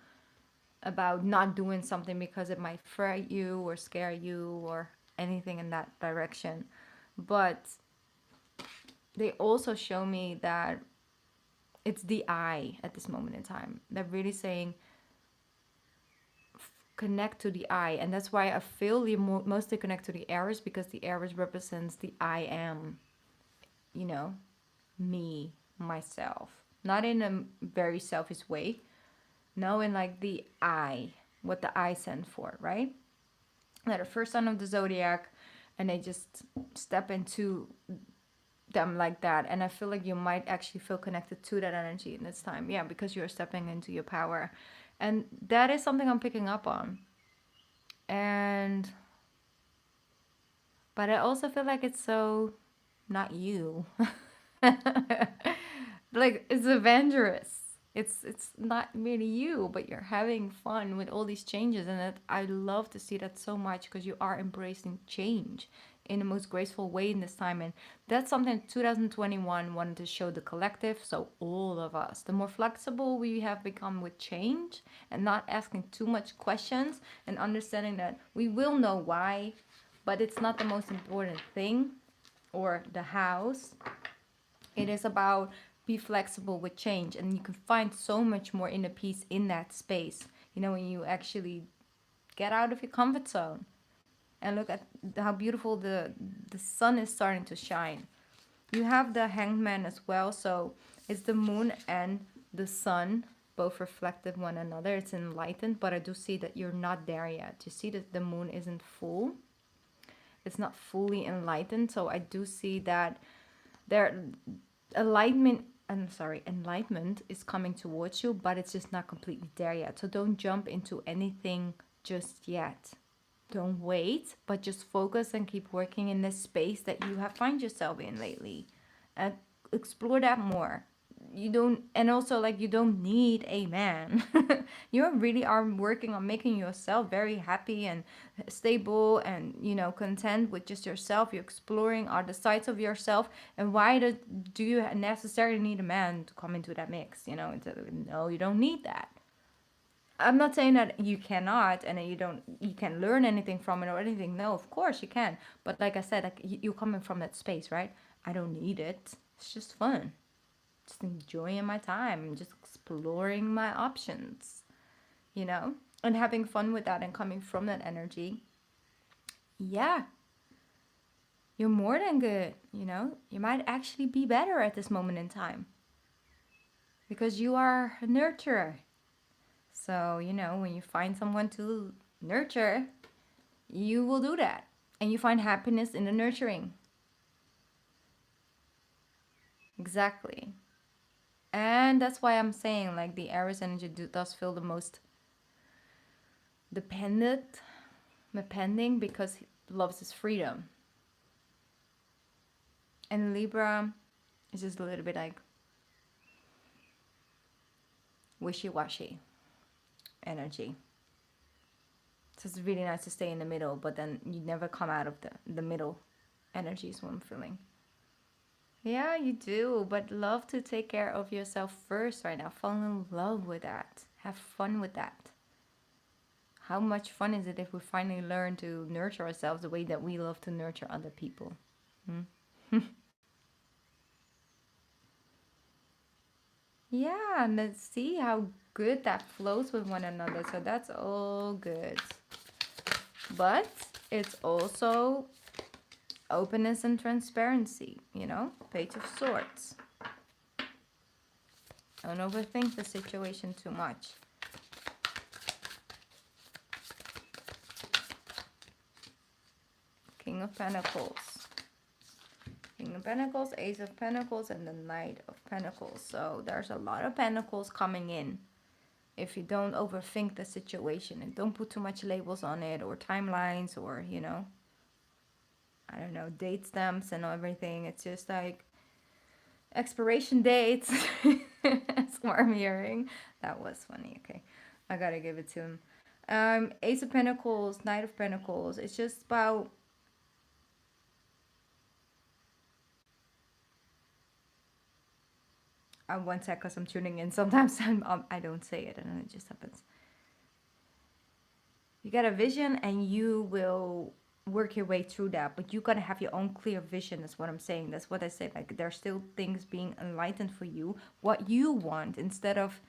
about not doing something because it might fright you or scare you or anything in that direction. But they also show me that it's the I at this moment in time. They're really saying connect to the I, and that's why I feel you mostly connect to the Aries, because the Aries represents the I am, you know, me, myself, not in a very selfish way, no, in like the I, what the I stand for, right? They're the first sign of the zodiac, and they just step into them like that. And I feel like you might actually feel connected to that energy in this time, yeah, because you're stepping into your power, and that is something I'm picking up on. And but I also feel like it's so not you. Like it's adventurous. It's not really you, but you're having fun with all these changes, and that I love to see that so much, because you are embracing change in the most graceful way in this time. And that's something 2021 wanted to show the collective, so all of us, the more flexible we have become with change and not asking too much questions, and understanding that we will know why, but it's not the most important thing, or the house. It is about be flexible with change, and you can find so much more inner peace in that space, you know, when you actually get out of your comfort zone. And look at how beautiful the sun is starting to shine. You have the hangman as well, so it's the moon and the sun both reflective one another. It's enlightened, but I do see that you're not there yet. You see that the moon isn't full, it's not fully enlightened. So I do see that there alignment enlightenment is coming towards you, but it's just not completely there yet. So don't jump into anything just yet. Don't wait, but just focus and keep working in this space that you have find yourself in lately. And explore that more. You don't, and also like you don't need a man. You really are working on making yourself very happy and stable and content with just yourself. You're exploring other sides of yourself. And why do you necessarily need a man to come into that mix? No, you don't need that. I'm not saying that you cannot and that you can learn anything from it or anything. No, of course you can. But like I said, like you're coming from that space, right? I don't need it. It's just fun. Just enjoying my time, just exploring my options, and having fun with that and coming from that energy. Yeah, you're more than good, You might actually be better at this moment in time because you are a nurturer. So, when you find someone to nurture, you will do that. And you find happiness in the nurturing. Exactly. And that's why I'm saying, like, the Aries energy does feel the most depending because he loves his freedom. And Libra is just a little bit like wishy-washy energy. So it's really nice to stay in the middle, but then you never come out of the middle energy is what I'm feeling. Yeah, you do, but love to take care of yourself first right now. Fall in love with that. Have fun with that. How much fun is it if we finally learn to nurture ourselves the way that we love to nurture other people? Yeah, and let's see how good that flows with one another. So that's all good. But it's also openness and transparency, Page of Swords. Don't overthink the situation too much. King of Pentacles. King of Pentacles, Ace of Pentacles, and the Knight of Pentacles. So there's a lot of Pentacles coming in. If you don't overthink the situation and don't put too much labels on it or timelines or, I don't know, date stamps and everything. It's just like expiration dates. That's what I'm hearing. That was funny. Okay, I gotta give it to him. Ace of Pentacles, Knight of Pentacles. It's just about one sec, because I'm tuning in. Sometimes I don't say it and it just happens. You got a vision and you will work your way through that, but you gotta have your own clear vision. That's what I'm saying. That's what I said. Like there's still things being enlightened for you, what you want instead of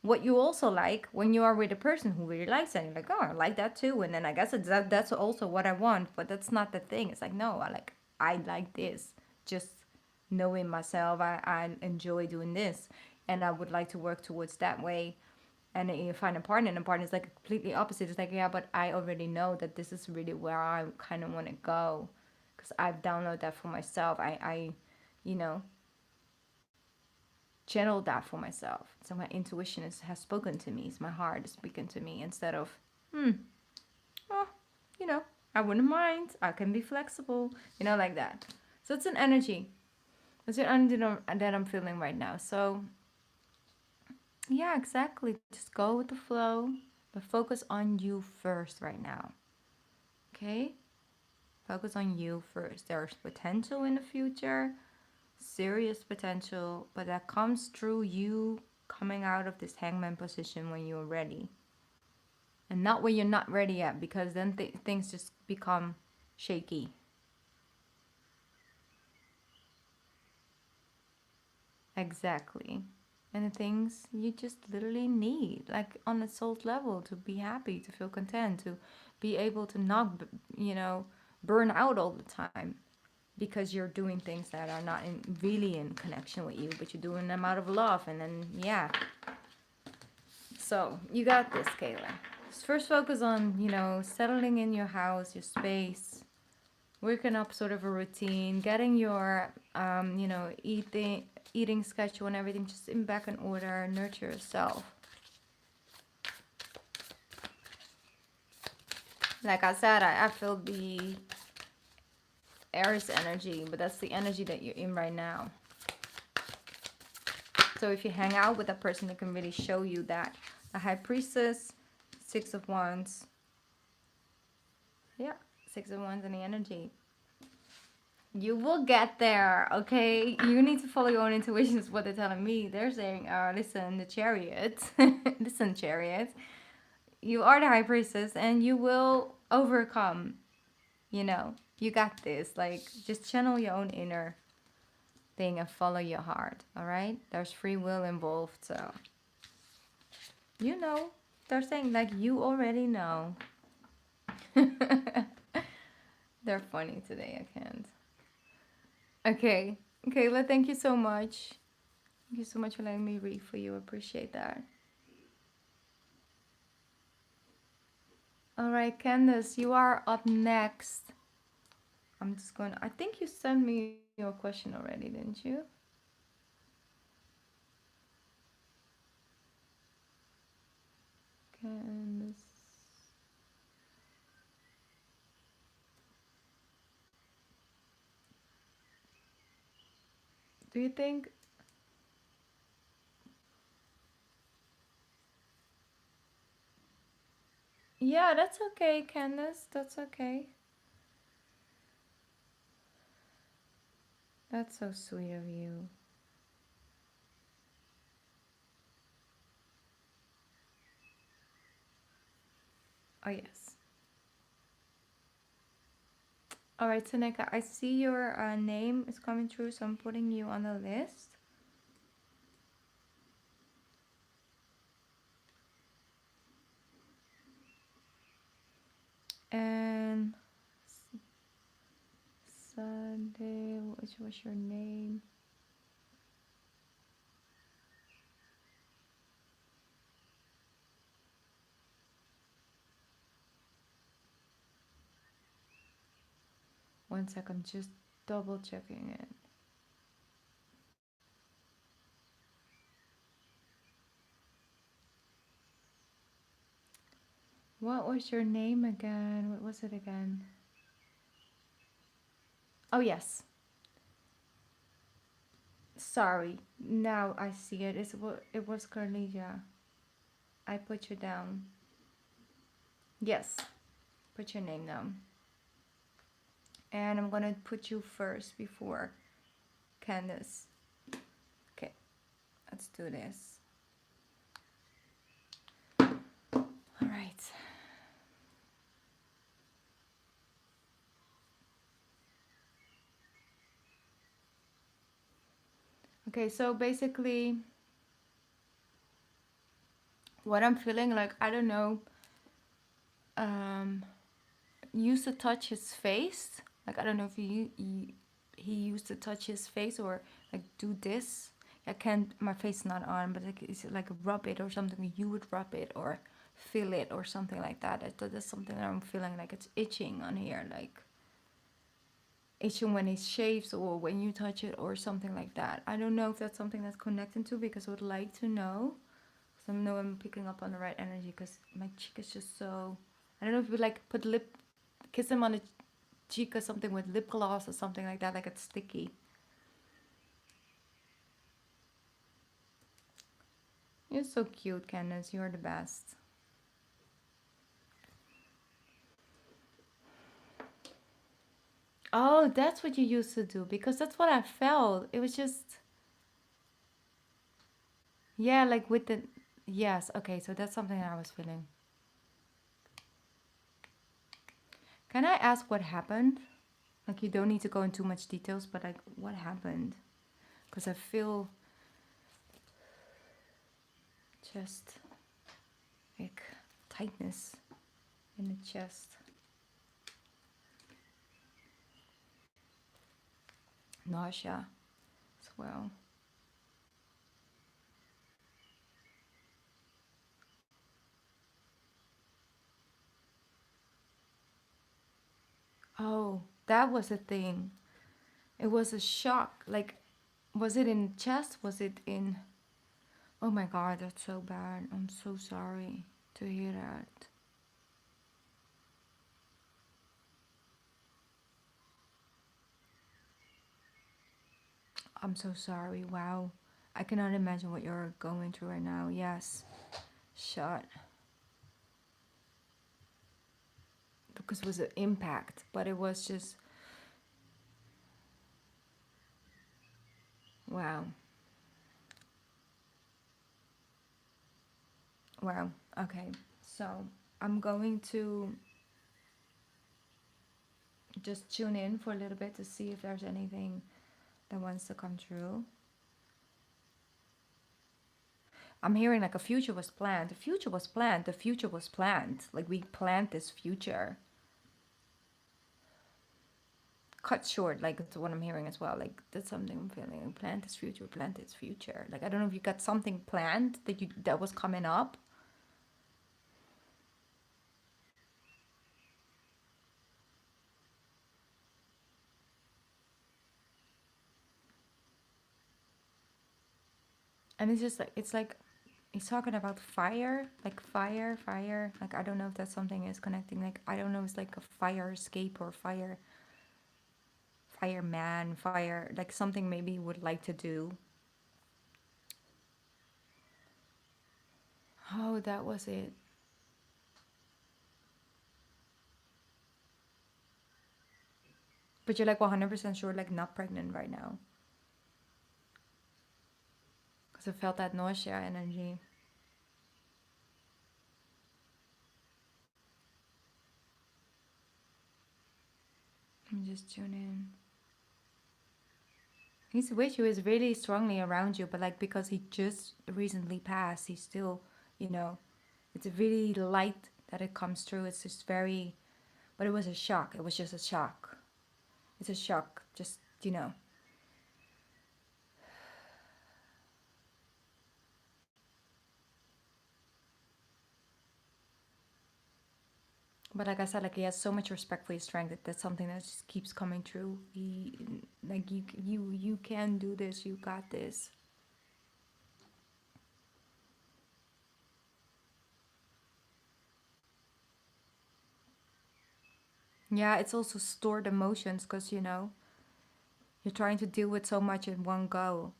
what you also like when you are with a person who really likes it. And you're like, oh, I like that too, and then I guess that's also what I want, but that's not the thing. It's like, no, I like this. Just knowing myself, I enjoy doing this, and I would like to work towards that way. And then you find a partner, and the partner is like completely opposite. It's like, yeah, but I already know that this is really where I kind of want to go, because I've downloaded that for myself. I channeled that for myself. So my intuition has spoken to me. It's my heart is speaking to me instead of, well, I wouldn't mind. I can be flexible, like that. So it's an energy. It's an energy that I'm feeling right now. So yeah, exactly. Just go with the flow, but focus on you first right now. Okay? Focus on you first. There's potential in the future, serious potential, but that comes through you coming out of this hangman position when you're ready. And not when you're not ready yet, because then things just become shaky. Exactly. And the things you just literally need, like on a soul level, to be happy, to feel content, to be able to not, burn out all the time because you're doing things that are not really in connection with you, but you're doing them out of love. And then, yeah. So you got this, Kayla. Just first focus on, settling in your house, your space, working up sort of a routine, getting your, you know, eating schedule and everything just in back in order, nurture yourself. Like I said, I feel the Aries energy, but that's the energy that you're in right now. So if you hang out with a person that can really show you that. The High Priestess, Six of Wands. Yeah, Six of Wands and the energy. You will get there, okay? You need to follow your own intuition is what they're telling me. They're saying, listen, the Chariot. Listen, Chariot. You are the High Priestess and you will overcome. You know, you got this. Like, just channel your own inner thing and follow your heart, all right? There's free will involved, so you know. They're saying, like, you already know. They're funny today, I can't. Okay, Kayla, thank you so much. Thank you so much for letting me read for you. Appreciate that. All right, Candace, you are up next. I'm just going to, I think you sent me your question already, didn't you? Candace. Do you think? Yeah, that's okay, Candace. That's okay. That's so sweet of you. Oh, yes. All right, Seneca, I see your name is coming through, so I'm putting you on the list. And Sunday, which was your name? One second, just double checking it. What was your name again? What was it again? Oh, yes. Sorry. Now I see it. It was Carnelia. I put you down. Yes. Put your name down. And I'm gonna put you first before Candace. Okay. Let's do this. All right. Okay, so basically what I'm feeling, like, I don't know, used to touch his face. Like, I don't know if he used to touch his face or like do this. I can't, my face is not on, but like, it's like rub it or something. You would rub it or feel it or something like that. That's something that I'm feeling, like it's itching on here, like itching when it shaves or when you touch it or something like that. I don't know if that's something that's connected to, because I would like to know. So I know I'm picking up on the right energy, because my cheek is just so, I don't know if you like put kiss him on the cheek or something with lip gloss or something like that, like it's sticky. You're so cute, Candace. You're the best. Oh, that's what you used to do, because that's what I felt. It was just, yeah, like with the, yes, okay, so that's something that I was feeling. Can I ask what happened? Like, you don't need to go into too much details, but like, what happened? Because I feel just like tightness in the chest. Nausea as well. Oh, That was a thing. It was a shock. Like, was it in chest? Was it in? Oh my God, that's so bad. I'm so sorry to hear that. I'm so sorry. Wow. I cannot imagine what you're going through right now. Yes. Shut. Because it was an impact, but it was just, wow. Wow. Okay. So I'm going to just tune in for a little bit to see if there's anything that wants to come true. I'm hearing like a future was planned. The future was planned. The future was planned. Like we planned this future. Cut short, like it's what I'm hearing as well. Like that's something I'm feeling. Like, planned this future, planned this future. Like I don't know if you got something planned that was coming up. And it's just like he's talking about fire, like fire. Like I don't know if that's something is connecting. Like I don't know, if it's like a fire escape or fireman, fire, like something maybe you would like to do. Oh, that was it. But you're like 100% sure, like not pregnant right now, because I felt that nausea energy. Let me just tune in. He's with you, is really strongly around you, but like because he just recently passed, he's still, you know, it's really light that it comes through. It's just very, but it was a shock. It was just a shock. It's a shock, just, you know. But like I said, like he has so much respect for his strength that that's something that just keeps coming true. He, like you can do this. You got this. Yeah, it's also stored emotions because you know you're trying to deal with so much in one go.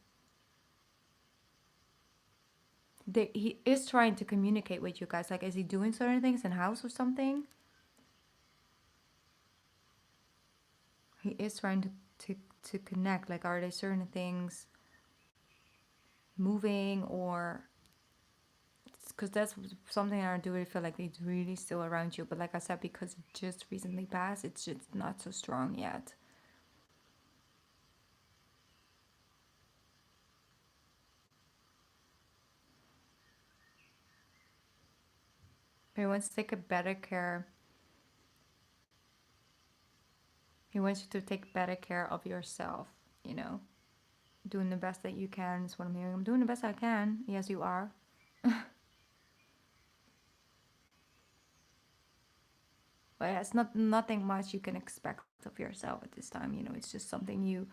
He is trying to communicate with you guys. Like, is he doing certain things in house or something? He is trying to to connect. Like, are there certain things moving or because that's something I do really feel like it's really still around you. But like I said, because it just recently passed, it's just not so strong yet. But he wants to take a better care. He wants you to take better care of yourself. You know, doing the best that you can is what I'm hearing. I'm doing the best I can. Yes, you are. But yeah, it's not nothing much you can expect of yourself at this time. You know, it's just something you.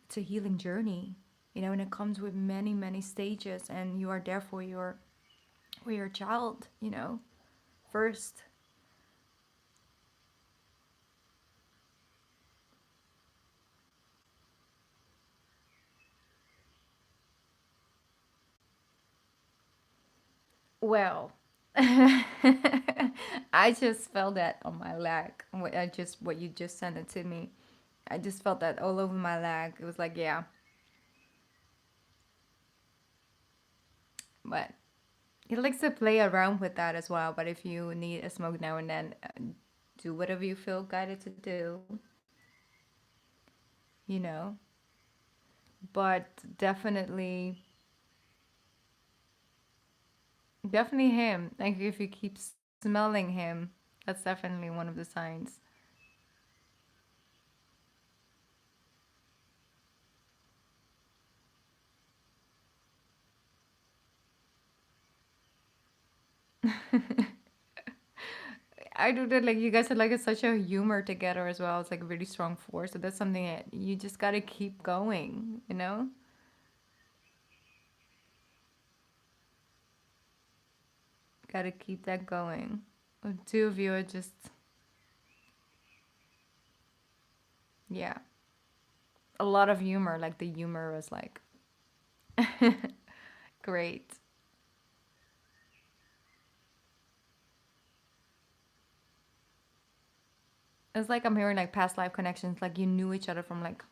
It's a healing journey. You know, and it comes with many stages, and you are there for your child. You know, first. Well, I just felt that on my leg. What you just sent it to me. I just felt that all over my leg. It was like, yeah, but he likes to play around with that as well. But if you need a smoke now and then, do whatever you feel guided to do. You know, but definitely him. Like if you keep smelling him, that's definitely one of the signs. I do that. Like you guys are like such a humor together as well. It's like a really strong force. So that's something that you just gotta keep going. You know, gotta keep that going. The two of you are just, yeah, a lot of humor. Like the humor was like great. It's like I'm hearing like past life connections. Like you knew each other from like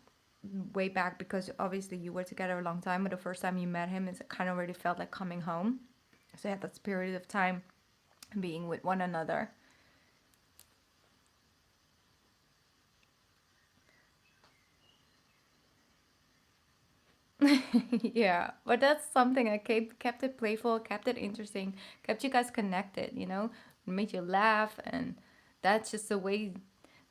way back because obviously you were together a long time. But the first time you met him, it kind of already felt like coming home. So you had that period of time being with one another. Yeah, but that's something I kept it playful, kept it interesting, kept you guys connected, you know, made you laugh, and that's just a way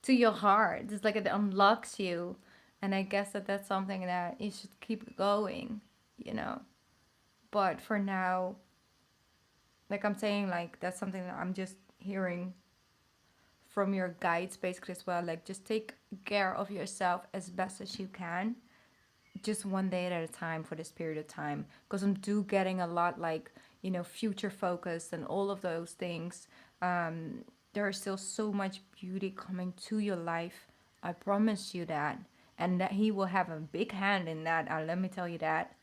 to your heart. It's like it unlocks you, and I guess that that's something that you should keep going, you know. But for now, like I'm saying, like that's something that I'm just hearing from your guides basically as well. Like just take care of yourself as best as you can, just one day at a time for this period of time, because I'm do getting a lot like, you know, future focused and all of those things. There is still so much beauty coming to your life, I promise you that, and that he will have a big hand in that, let me tell you that.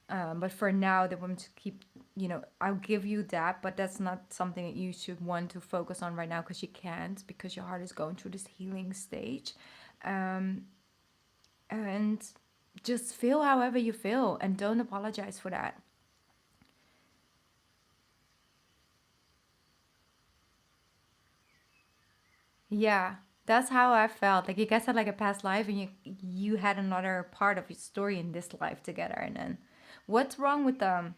But for now, they want to keep, you know, I'll give you that, but that's not something that you should want to focus on right now because you can't, because your heart is going through this healing stage. um, and just feel however you feel and don't apologize for that. Yeah, that's how I felt. Like you guys had like a past life and you had another part of your story in this life together. And then what's wrong with the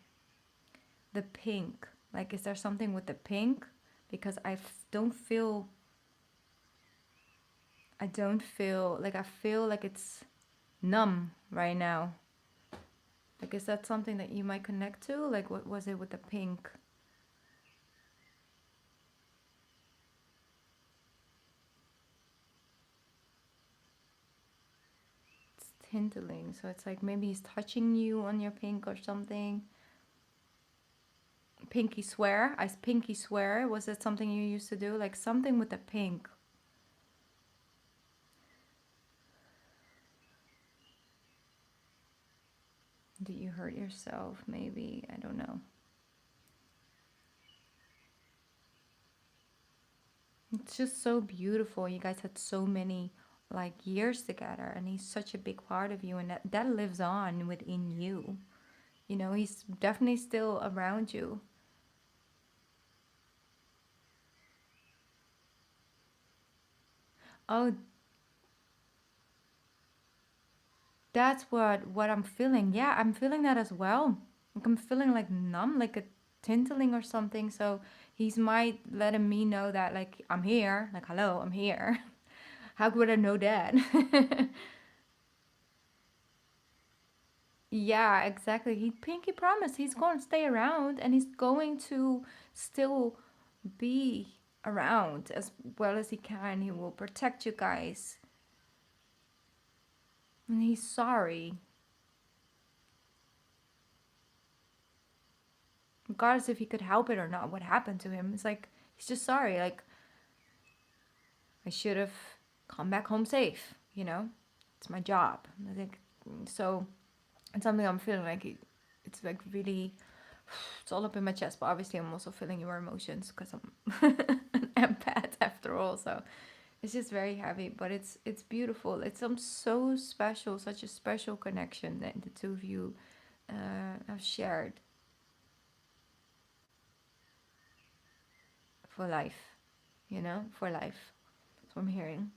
pink? Like is there something with the pink? Because don't feel, I feel like it's numb right now. Like is that something that you might connect to? Like what was it with the pink? It's tintling. So it's like maybe he's touching you on your pink or something. Pinky swear. I pinky swear. Was it something you used to do? Like something with the pink. Did you hurt yourself? Maybe. I don't know. It's just so beautiful. You guys had so many like years together and he's such a big part of you and that lives on within you. You know, he's definitely still around you. Oh, that's what I'm feeling. Yeah, I'm feeling that as well. Like I'm feeling like numb, like a tinting or something. So he's might letting me know that like I'm here. Like hello, I'm here. How would I know that? Yeah, exactly. He pinky promised he's going to stay around and he's going to still be around as well as he can. He will protect you guys. And he's sorry. Regardless if he could help it or not, what happened to him. It's like he's just sorry. Like I should have come back home safe, you know? It's my job. I think so. It's something I'm feeling like it's like really, it's all up in my chest. But obviously, I'm also feeling your emotions because I'm an empath after all. So it's just very heavy, but it's beautiful. It's some so special, such a special connection that the two of you have shared for life. You know, for life. That's what I'm hearing.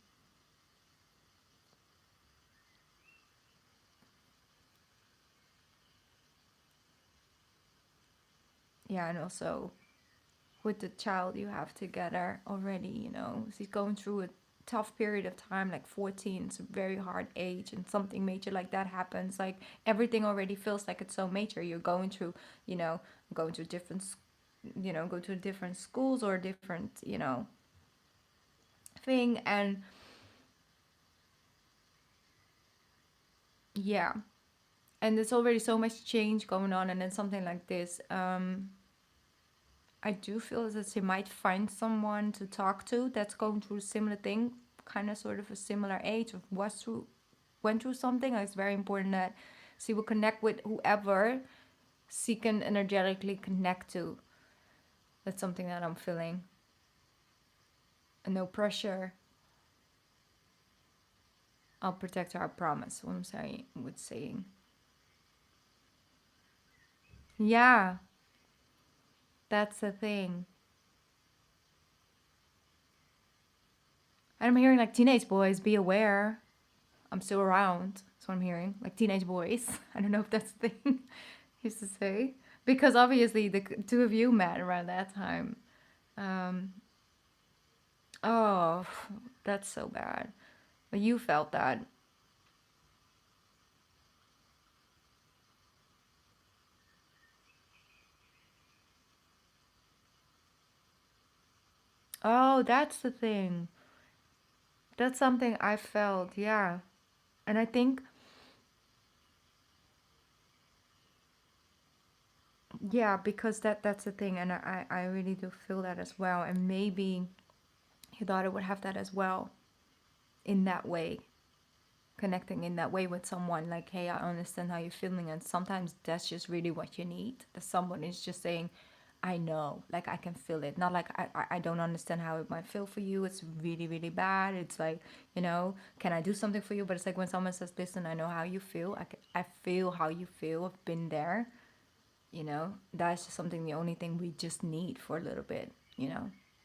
Yeah, and also with the child you have together already, you know, she's going through a tough period of time, like 14, it's a very hard age, and something major like that happens. Like everything already feels like it's so major. You're going through, you know, going to different, you know, go to different schools or different, you know, thing. And yeah, and there's already so much change going on, and then something like this, I do feel that she might find someone to talk to that's going through a similar thing, kind of sort of a similar age, or went through something. Like, it's very important that she will connect with whoever she can energetically connect to. That's something that I'm feeling. And no pressure. I'll protect her, I promise. What I'm saying, with saying. Yeah, that's the thing. And I'm hearing like teenage boys, be aware. I'm still around. That's what I'm hearing. Like teenage boys. I don't know if that's the thing he used to say. Because obviously the two of you met around that time. Um, oh, that's so bad. But you felt that. Oh, that's the thing. That's something I felt, yeah. And I think, yeah, because that's the thing. And I really do feel that as well. And maybe your daughter would have that as well in that way. Connecting in that way with someone, like, hey, I understand how you're feeling, and sometimes that's just really what you need, that someone is just saying, I know, like, I can feel it, not like I don't understand how it might feel for you, it's really really bad, it's like, can I do something for you, but it's like when someone says, listen, I know how you feel, I feel how you feel, I've been there, that's just something, the only thing we just need for a little bit,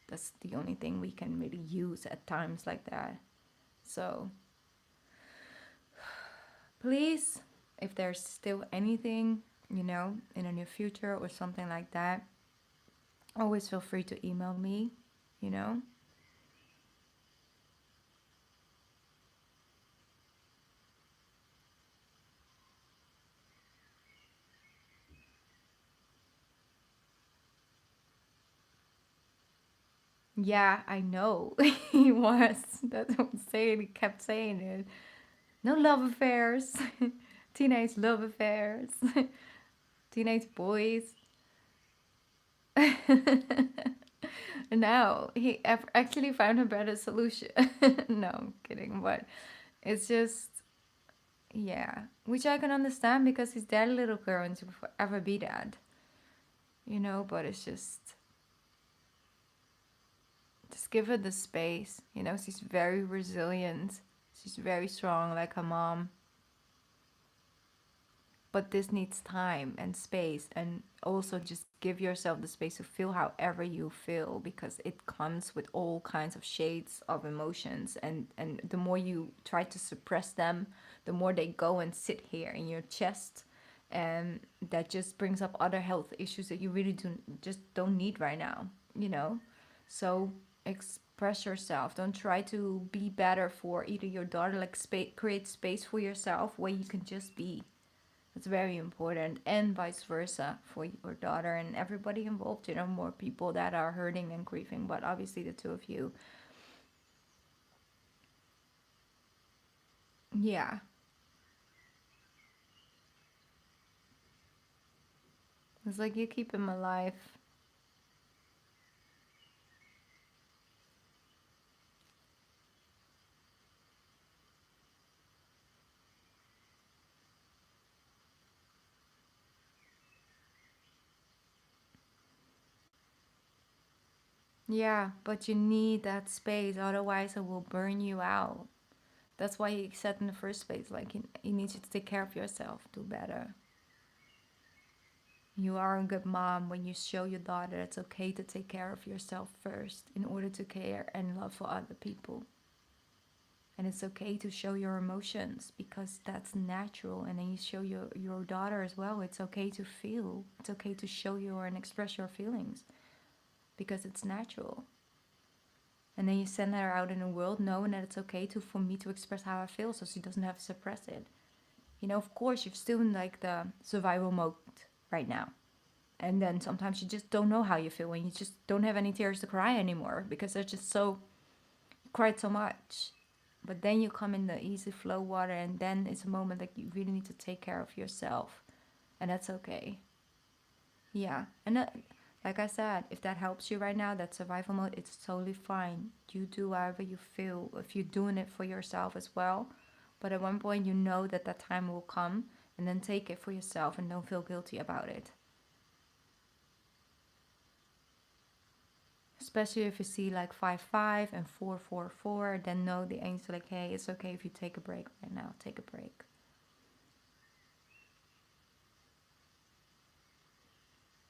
that's the only thing we can really use at times like that. So please, if there's still anything, in the near future or something like that, always feel free to email me, you know? Yeah, I know. He was. That's what I'm saying. He kept saying it. No love affairs. Teenage love affairs. Teenage boys. No, he actually found a better solution. No, I'm kidding. But it's just, yeah, which I can understand because his daddy little girl and to forever be dad, but it's just give her the space, she's very resilient, she's very strong like her mom, but this needs time and space, and also just give yourself the space to feel however you feel, because it comes with all kinds of shades of emotions, and the more you try to suppress them, the more they go and sit here in your chest, and that just brings up other health issues that you really don't need right now, so express yourself, don't try to be better for either your daughter, like create space for yourself where you can just be. It's very important, and vice versa for your daughter and everybody involved. More people that are hurting and grieving, but obviously the two of you. Yeah, it's like you keep him alive. Yeah, but you need that space, otherwise it will burn you out. That's why he said in the first place, like, he needs you to take care of yourself, do better. You are a good mom when you show your daughter it's okay to take care of yourself first in order to care and love for other people. And it's okay to show your emotions because that's natural. And then you show your daughter as well, it's okay to feel, it's okay to show your and express your feelings because it's natural. And then you send her out in the world knowing that it's okay for me to express how I feel, so she doesn't have to suppress it. Of course you're still in like the survival mode right now, and then sometimes you just don't know how you feel, and you just don't have any tears to cry anymore because they're just so, cried so much. But then you come in the easy flow water, and then it's a moment that you really need to take care of yourself. And that's okay. Yeah. And that, like I said, if that helps you right now, that survival mode, it's totally fine. You do however you feel. If you're doing it for yourself as well. But at one point, you know that that time will come. And then take it for yourself and don't feel guilty about it. Especially if you see like 5-5 and 4-4-4, then know the angels are like, hey, it's okay if you take a break right now. Take a break.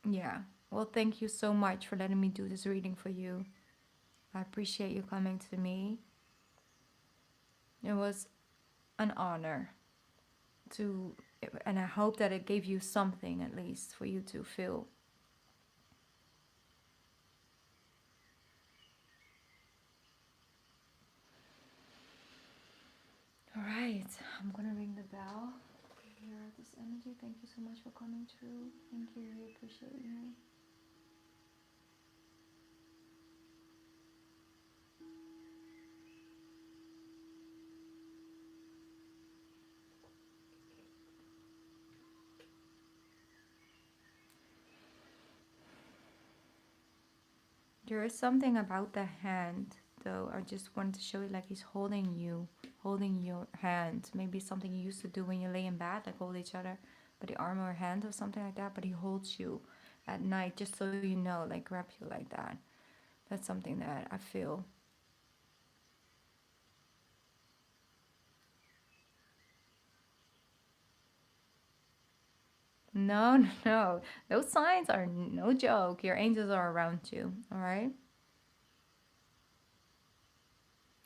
Yeah. Well, thank you so much for letting me do this reading for you. I appreciate you coming to me. It was an honor to, and I hope that it gave you something at least for you to feel. All right, I'm gonna ring the bell. Here, this energy. Thank you so much for coming through. Thank you. We appreciate you. There is something about the hand, though. I just wanted to show you, like he's holding you, holding your hand. Maybe something you used to do when you lay in bed, like hold each other by the arm or hand or something like that. But he holds you at night, just so you know, like grab you like that. That's something that I feel. No, no, no. Those signs are no joke. Your angels are around you, all right?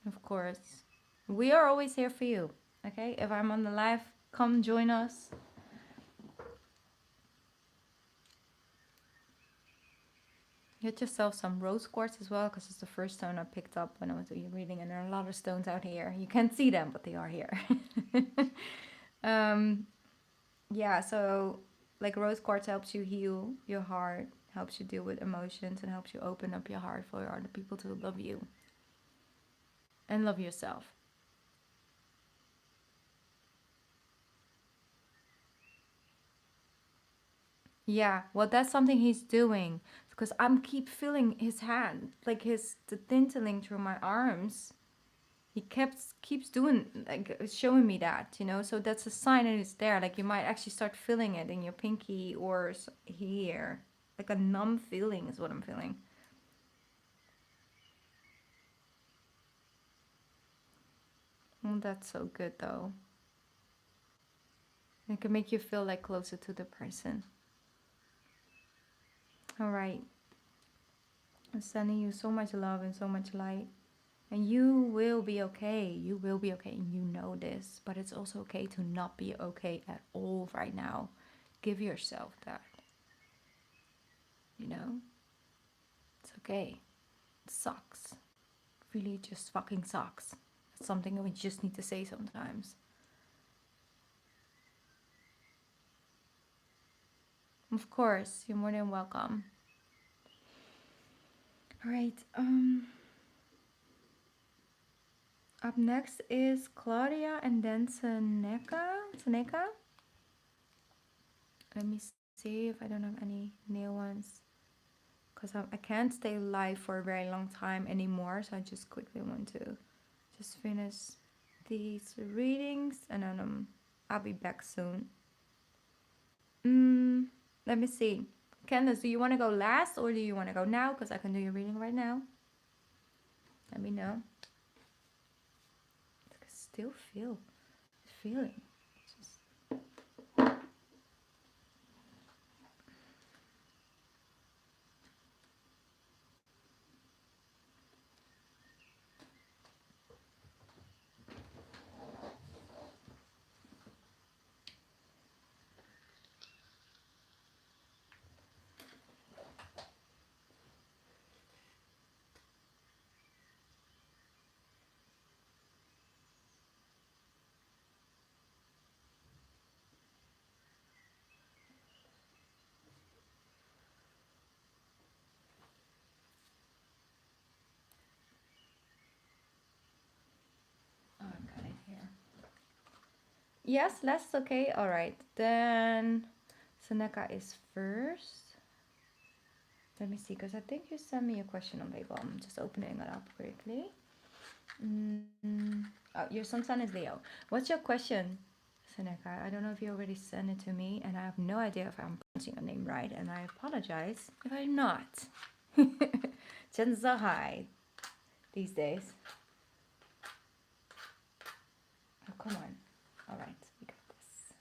Of course. We are always here for you, okay? If I'm on the live, come join us. Get yourself some rose quartz as well, because it's the first stone I picked up when I was reading, and there are a lot of stones out here. You can't see them, but they are here. um, yeah, so like rose quartz helps you heal your heart, helps you deal with emotions, and helps you open up your heart for other people to love you and love yourself. Yeah, well, that's something he's doing because I'm keep feeling his hand, like the tinting through my arms. He keeps doing like showing me that, you know. So that's a sign that it's there. Like you might actually start feeling it in your pinky or here, like a numb feeling is what I'm feeling. Well, that's so good though. It can make you feel like closer to the person. All right, I'm sending you so much love and so much light. And you will be okay. You will be okay. And you know this. But it's also okay to not be okay at all right now. Give yourself that. You know? It's okay. It sucks. Really just fucking sucks. It's something that we just need to say sometimes. Of course, you're more than welcome. Alright, up next is Claudia and then Taneka. Let me see if I don't have any new ones. Because I can't stay live for a very long time anymore. So I just quickly want to just finish these readings. And then I'll be back soon. Let me see. Candace, do you want to go last or do you want to go now? Because I can do your reading right now. Let me know. I can still feel the feeling. Yes, that's okay. All right. Then Seneca is first. Let me see, because I think you sent me a question on Lego. I'm just opening it up quickly. Oh, your sun sign is Leo. What's your question, Seneca? I don't know if you already sent it to me, and I have no idea if I'm pronouncing your name right, and I apologize if I'm not. Chances are high these days. Oh, come on. All right, we got this.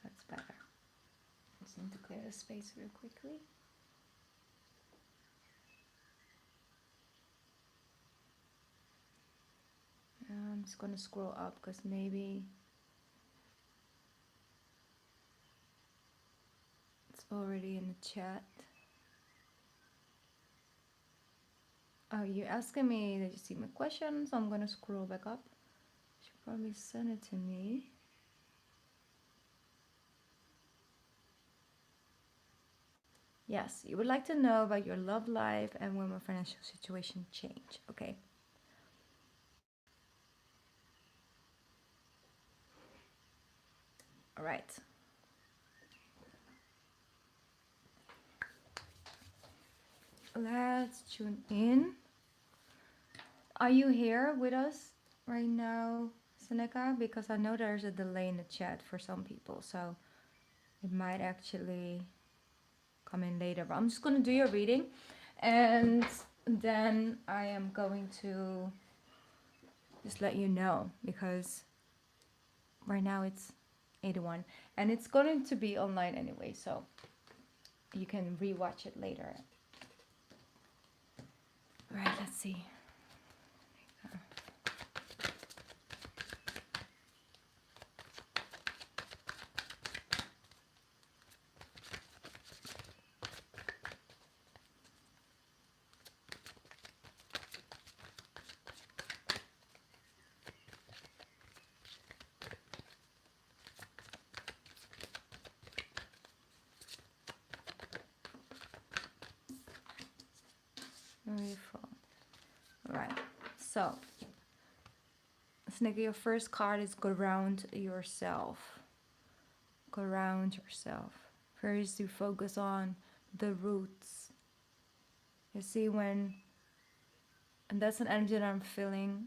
That's better. Just need to clear the space real quickly. I'm just gonna scroll up because maybe it's already in the chat. Oh, you're asking me, did you see my question? So I'm gonna scroll back up. You should probably send it to me. Yes, you would like to know about your love life and when my financial situation change. Okay. All right. Let's tune in. Are you here with us right now, Seneca? Because I know there's a delay in the chat for some people, so it might actually come in later. But I'm just going to do your reading, and then I am going to just let you know because right now it's 81 and it's going to be online anyway, so you can rewatch it later. All right, let's see. Beautiful. All right, so Sniggy, your first card is ground yourself. Ground yourself. First, you focus on the roots. You see, and that's an energy that I'm feeling.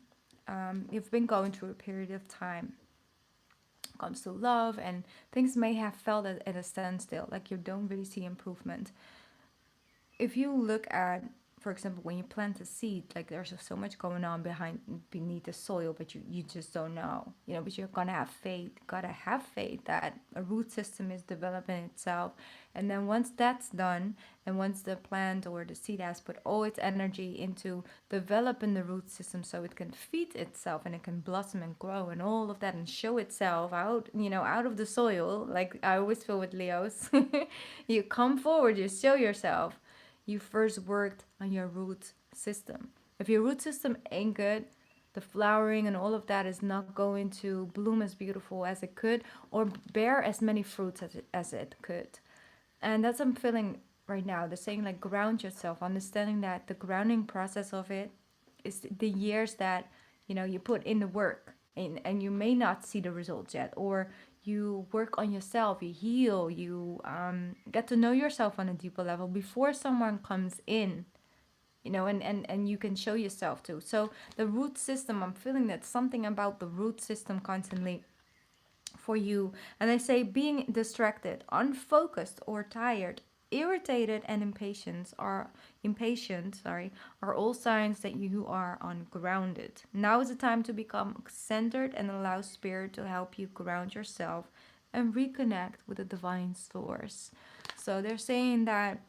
You've been going through a period of time. Comes to love, and things may have felt at a standstill, like you don't really see improvement. If you look at, for example, when you plant a seed, like there's just so much going on beneath the soil, but you just don't know, but you're gonna have faith, gotta have faith that a root system is developing itself. And then once that's done, and once the plant or the seed has put all its energy into developing the root system so it can feed itself and it can blossom and grow and all of that and show itself out, out of the soil, like I always feel with Leos. You come forward, you show yourself. You first worked on your root system. If your root system ain't good, the flowering and all of that is not going to bloom as beautiful as it could or bear as many fruits as it could. And that's what I'm feeling right now. The saying like ground yourself, understanding that the grounding process of it is the years that you put in the work, and you may not see the results yet, or you work on yourself, you heal, you get to know yourself on a deeper level before someone comes in, and you can show yourself too. So the root system, I'm feeling that something about the root system constantly for you. And I say being distracted, unfocused, or tired, irritated, and impatient are all signs that you are ungrounded. Now is the time to become centered and allow spirit to help you ground yourself and reconnect with the divine source. So they're saying that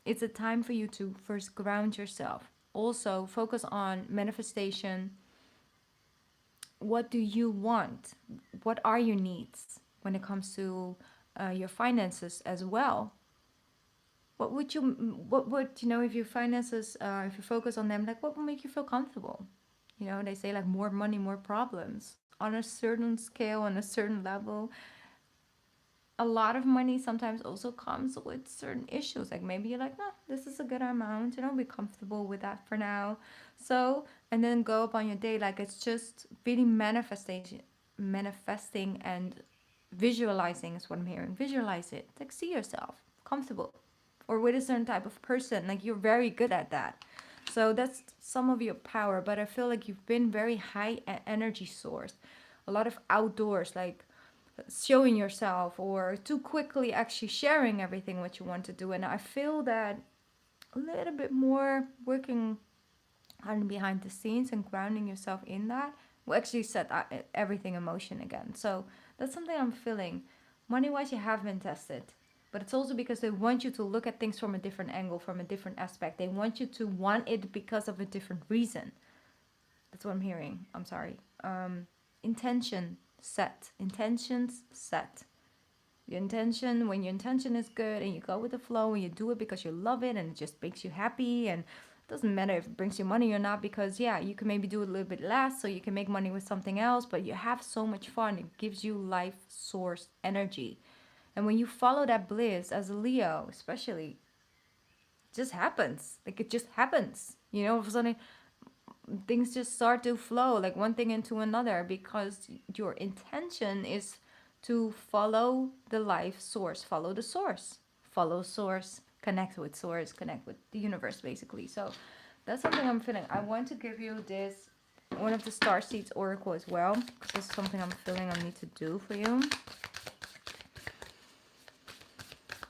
it's a time for you to first ground yourself. Also, focus on manifestation. What do you want? What are your needs when it comes to your finances as well? What would if your finances, if you focus on them, like what will make you feel comfortable? They say like more money, more problems on a certain scale, on a certain level. a lot of money sometimes also comes with certain issues. Like maybe you're like, no, this is a good amount, you know, be comfortable with that for now. So, and then go upon your day like it's just really manifesting and visualizing is what I'm hearing. Visualize it. Like see yourself comfortable or with a certain type of person. Like you're very good at that. So that's some of your power, but I feel like you've been very high energy source. A lot of outdoors, like showing yourself or too quickly actually sharing everything what you want to do. And I feel that a little bit more working on behind the scenes and grounding yourself in that will actually set everything in motion again. So that's something I'm feeling. Money wise, you have been tested. But it's also because they want you to look at things from a different angle, from a different aspect. They want you to want it because of a different reason. That's what I'm hearing. I'm sorry. Intention set. Intentions set. Your intention, when your intention is good and you go with the flow and you do it because you love it and it just makes you happy, and it doesn't matter if it brings you money or not, because yeah, you can maybe do it a little bit less so you can make money with something else, but you have so much fun. It gives you life source energy. And when you follow that bliss as a Leo, especially, it just happens. Like it just happens. You know, all of a sudden things just start to flow like one thing into another because your intention is to follow the life source, follow the source, follow source, connect with the universe basically. So that's something I'm feeling. I want to give you this one of the star seeds oracle as well because this is something I'm feeling I need to do for you.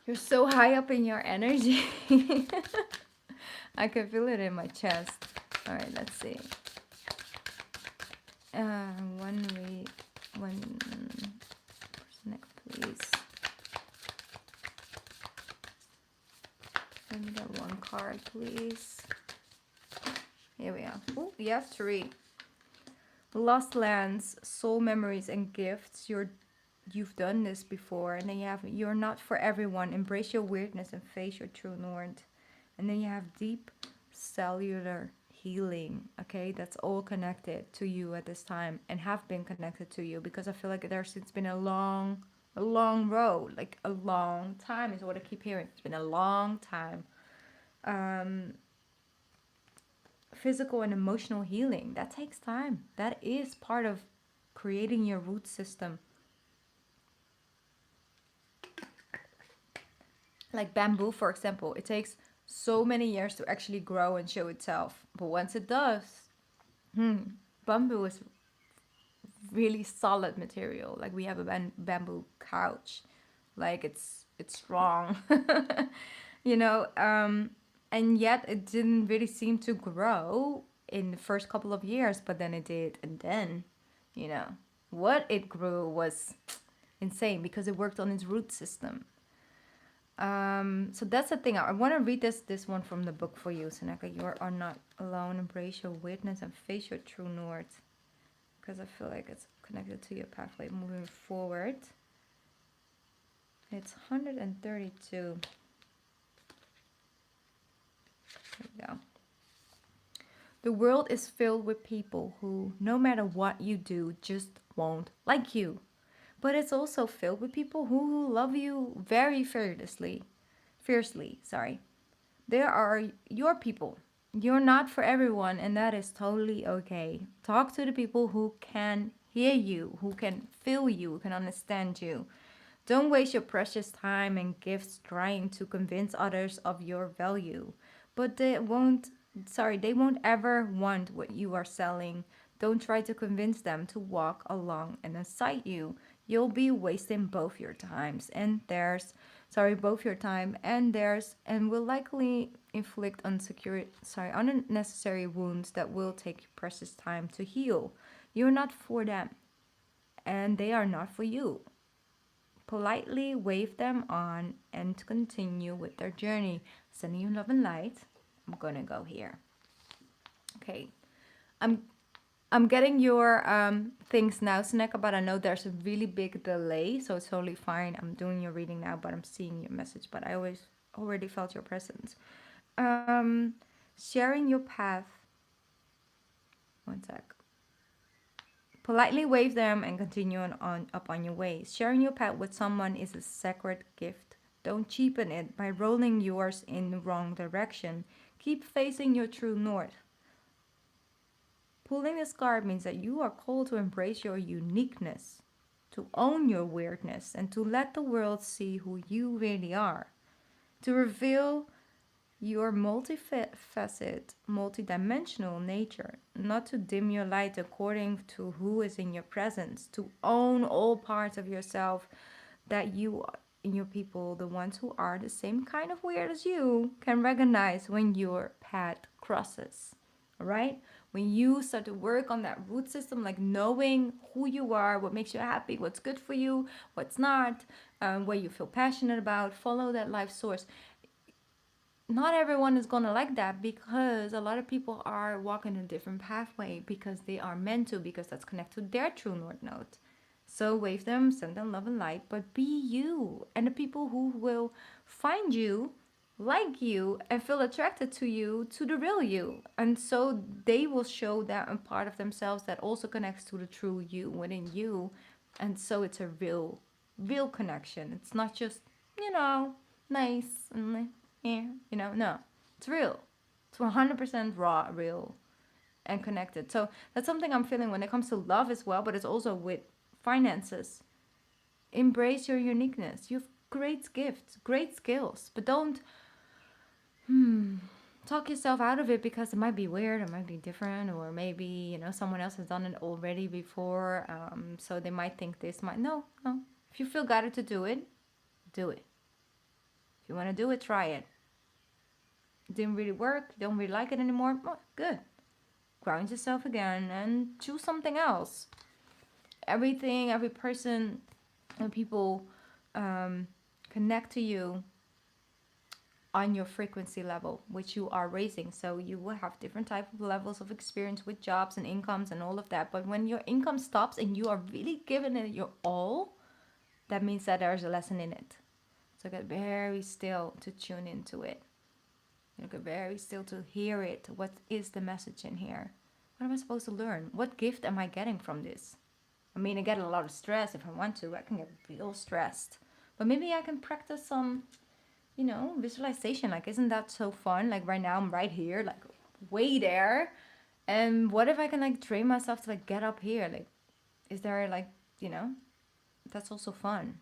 You're so high up in your energy. I can feel it in my chest. All right, let's see. One next, please. Let me get one card, please. Here we are. Oh, you have 3. Lost lands, soul memories, and gifts. You've done this before, and then you have you're not for everyone. Embrace your weirdness and face your true north. And then you have deep cellular healing. Okay, that's all connected to you at this time and have been connected to you because I feel like it's been a long road, like a long time is what I keep hearing. It's been a long time. Physical and emotional healing, that takes time. That is part of creating your root system. Like bamboo, for example, it takes so many years to actually grow and show itself. But once it does, bamboo is really solid material. Like we have a bamboo couch. Like it's strong. You know, and yet it didn't really seem to grow in the first couple of years, but then it did. And then, you know, what it grew was insane because it worked on its root system. So that's the thing. I want to read this one from the book for you, Seneca. You are not alone. Embrace your weirdness and face your true north. Because I feel like it's connected to your pathway moving forward. It's 132. There we go. The world is filled with people who, no matter what you do, just won't like you. But it's also filled with people who love you very fiercely. They are your people. You're not for everyone, and that is totally okay. Talk to the people who can hear you, who can feel you, who can understand you. Don't waste your precious time and gifts trying to convince others of your value. But they won't ever want what you are selling. Don't try to convince them to walk along and beside you. You'll be wasting both your times and theirs. Both your time and theirs, and will likely inflict unnecessary wounds that will take precious time to heal. You're not for them, and they are not for you. Politely wave them on and continue with their journey. Sending you love and light. I'm gonna go here. Okay, I'm getting your things now, Seneca, but I know there's a really big delay, so it's totally fine. I'm doing your reading now, but I'm seeing your message. But I already felt your presence. Sharing your path. One sec. Politely wave them and continue on your way. Sharing your pet with someone is a sacred gift. Don't cheapen it by rolling yours in the wrong direction. Keep facing your true north. Pulling this card means that you are called to embrace your uniqueness, to own your weirdness, and to let the world see who you really are. To reveal your multifaceted, multidimensional nature, not to dim your light according to who is in your presence, to own all parts of yourself that you and your people, the ones who are the same kind of weird as you, can recognize when your path crosses. All right? When you start to work on that root system, like knowing who you are, what makes you happy, what's good for you, what's not, what you feel passionate about, follow that life source. Not everyone is gonna like that, because a lot of people are walking a different pathway because they are meant to, because that's connected to their true north node. So wave them, send them love and light, but be you. And the people who will find you, like you, and feel attracted to you, to the real you. And so they will show that a part of themselves that also connects to the true you within you. And so it's a real connection. It's not just, nice and yeah, no. It's real. It's 100% raw, real, and connected. So that's something I'm feeling when it comes to love as well, but it's also with finances. Embrace your uniqueness. You have great gifts, great skills, but don't talk yourself out of it because it might be weird, it might be different, or maybe someone else has done it already before. So they might think this might no. If you feel guided to do it, do it. If you want to do it, try it. It didn't really work. You don't really like it anymore. Oh, good. Ground yourself again and choose something else. Everything, every person, and people connect to you on your frequency level, which you are raising. So you will have different type of levels of experience with jobs and incomes and all of that. But when your income stops and you are really giving it your all, that means that there's a lesson in it. So get very still to tune into it. You get very still to hear it. What is the message in here? What am I supposed to learn? What gift am I getting from this? I mean, I get a lot of stress if I want to. I can get real stressed. But maybe I can practice some, visualization. Like, isn't that so fun? Like right now I'm right here, like way there. And what if I can like train myself to like get up here? Like, is there like, that's also fun.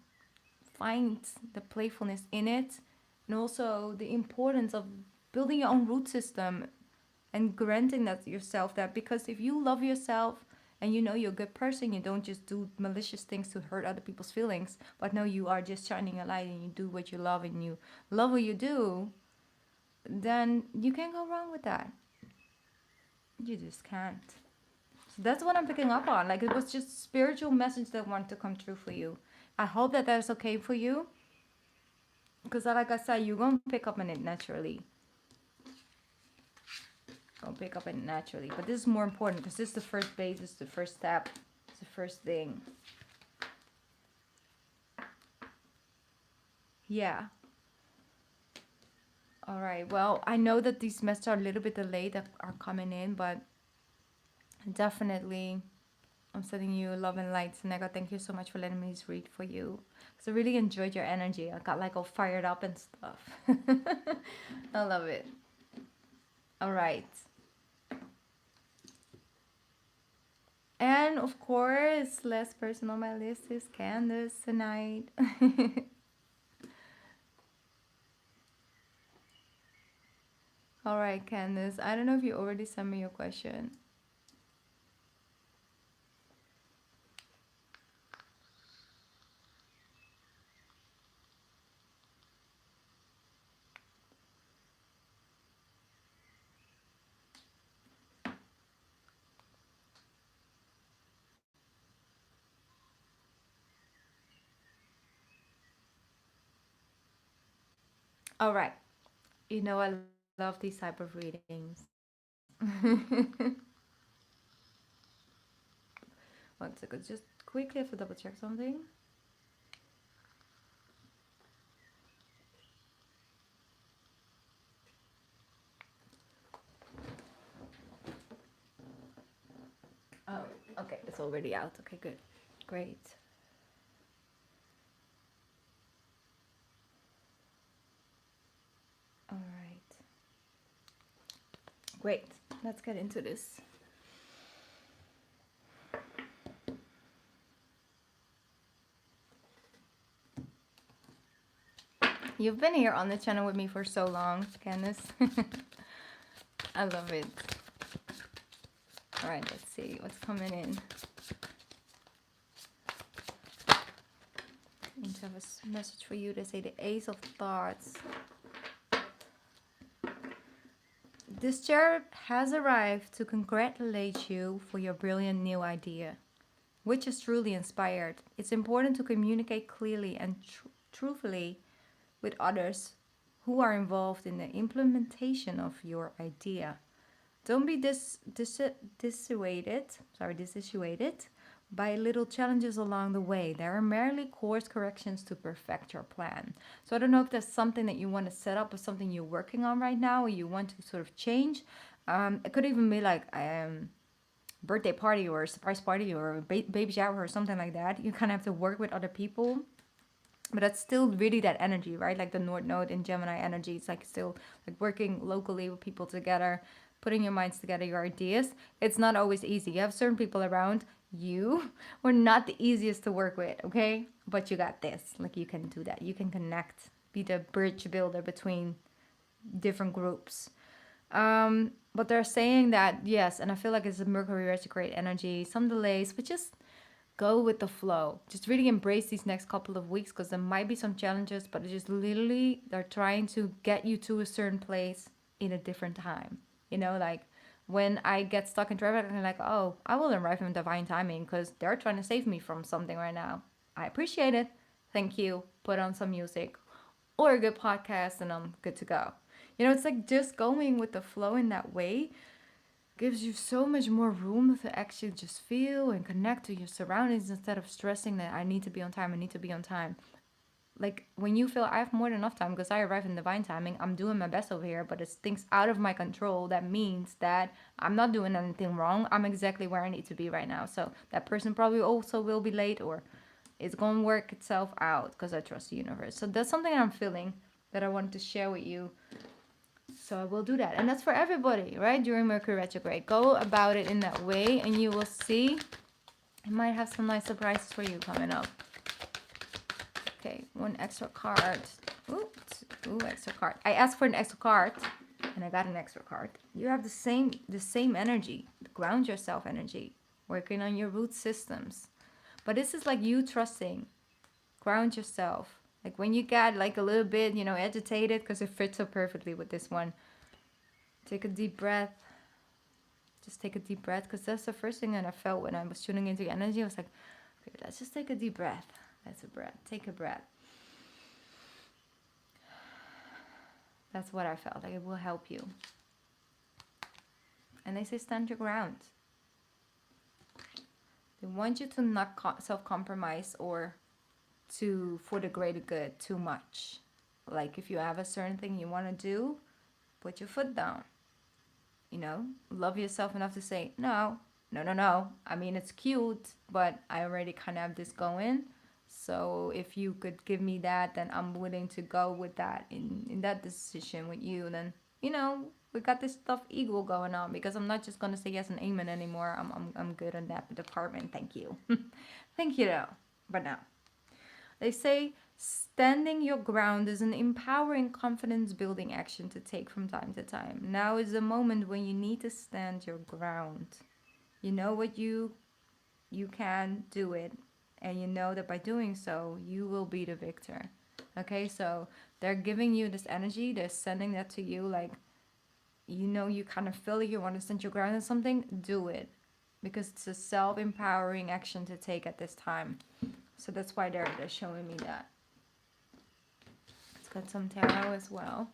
Find the playfulness in it, and also the importance of building your own root system and granting that to yourself, that because if you love yourself and you're a good person, you don't just do malicious things to hurt other people's feelings, but no, you are just shining a light and you do what you love and you love what you do, then you can't go wrong with that. You just can't. So that's what I'm picking up on. Like, it was just spiritual message that wanted to come true for you. I hope that that's okay for you, because like I said, you're going to pick up on it naturally. Pick up it naturally, but this is more important because this is the first base, this is the first step, it's the first thing. Yeah. All right, well, I know that these messages are a little bit delayed that are coming in, but definitely I'm sending you love and light. Senega, thank you so much for letting me read for you, because I really enjoyed your energy. I got like all fired up and stuff. I love it. All right. And of course, last person on my list is Candace tonight. All right, Candace. I don't know if you already sent me your question. All right. I love these type of readings. One second, just quickly have to double check something. Oh, Okay, it's already out. Okay, good. Great. All right. Great. Let's get into this. You've been here on the channel with me for so long, Candice. I love it. All right, let's see what's coming in. I have a message for you to say the Ace of Thoughts. This cherub has arrived to congratulate you for your brilliant new idea, which is truly inspired. It's important to communicate clearly and truthfully with others who are involved in the implementation of your idea. Don't be dissuaded by little challenges along the way. There are merely course corrections to perfect your plan. So I don't know if there's something that you want to set up or something you're working on right now or you want to sort of change. It could even be like birthday party or a surprise party or a baby shower or something like that. You kind of have to work with other people. But that's still really that energy, right? Like the North Node in Gemini energy. It's like still like working locally with people together, putting your minds together, your ideas. It's not always easy. You have certain people around you who are not the easiest to work with, okay? But you got this. Like you can do that. You can connect, be the bridge builder between different groups. But they're saying that, yes, and I feel like it's a Mercury retrograde energy, some delays, but just go with the flow. Just really embrace these next couple of weeks because there might be some challenges, but it's just literally they're trying to get you to a certain place in a different time. You know, like when I get stuck in traffic, I'm like, oh, I will arrive in divine timing because they're trying to save me from something right now. I appreciate it. Thank you. Put on some music or a good podcast and I'm good to go. You know, it's like just going with the flow in that way gives you so much more room to actually just feel and connect to your surroundings instead of stressing that I need to be on time, I need to be on time. Like when you feel I have more than enough time because I arrive in divine timing, I'm doing my best over here, but it's things out of my control. That means that I'm not doing anything wrong. I'm exactly where I need to be right now. So that person probably also will be late or it's going to work itself out because I trust the universe. So that's something I'm feeling that I wanted to share with you. So I will do that. And that's for everybody, right? During Mercury retrograde. Go about it in that way and you will see. I might have some nice surprises for you coming up. Okay, one extra card. Ooh, extra card. I asked for an extra card and I got an extra card. You have the same energy, the ground yourself energy, working on your root systems. But this is like you trusting. Ground yourself. Like when you get like a little bit, you know, agitated because it fits so perfectly with this one. Take a deep breath. Just take a deep breath because that's the first thing that I felt when I was tuning into energy. I was like, okay, let's just take a deep breath. That's a breath. Take a breath. That's what I felt. Like it will help you. And they say stand your ground. They want you to not self-compromise or for the greater good too much. Like if you have a certain thing you want to do, put your foot down. You know, love yourself enough to say, no. I mean, it's cute, but I already kind of have this going. So if you could give me that, then I'm willing to go with that in that decision with you. Then, you know, we got this stuff ego going on because I'm not just going to say yes and amen anymore. I'm good in that department. Thank you. Thank you though. But now. They say standing your ground is an empowering, confidence-building action to take from time to time. Now is the moment when you need to stand your ground. You know what you can do it, and you know that by doing so, you will be the victor. Okay, so they're giving you this energy. They're sending that to you, like, you know, you kind of feel like you want to stand your ground in something. Do it, because it's a self-empowering action to take at this time. So that's why they're showing me that. It's got some tarot as well.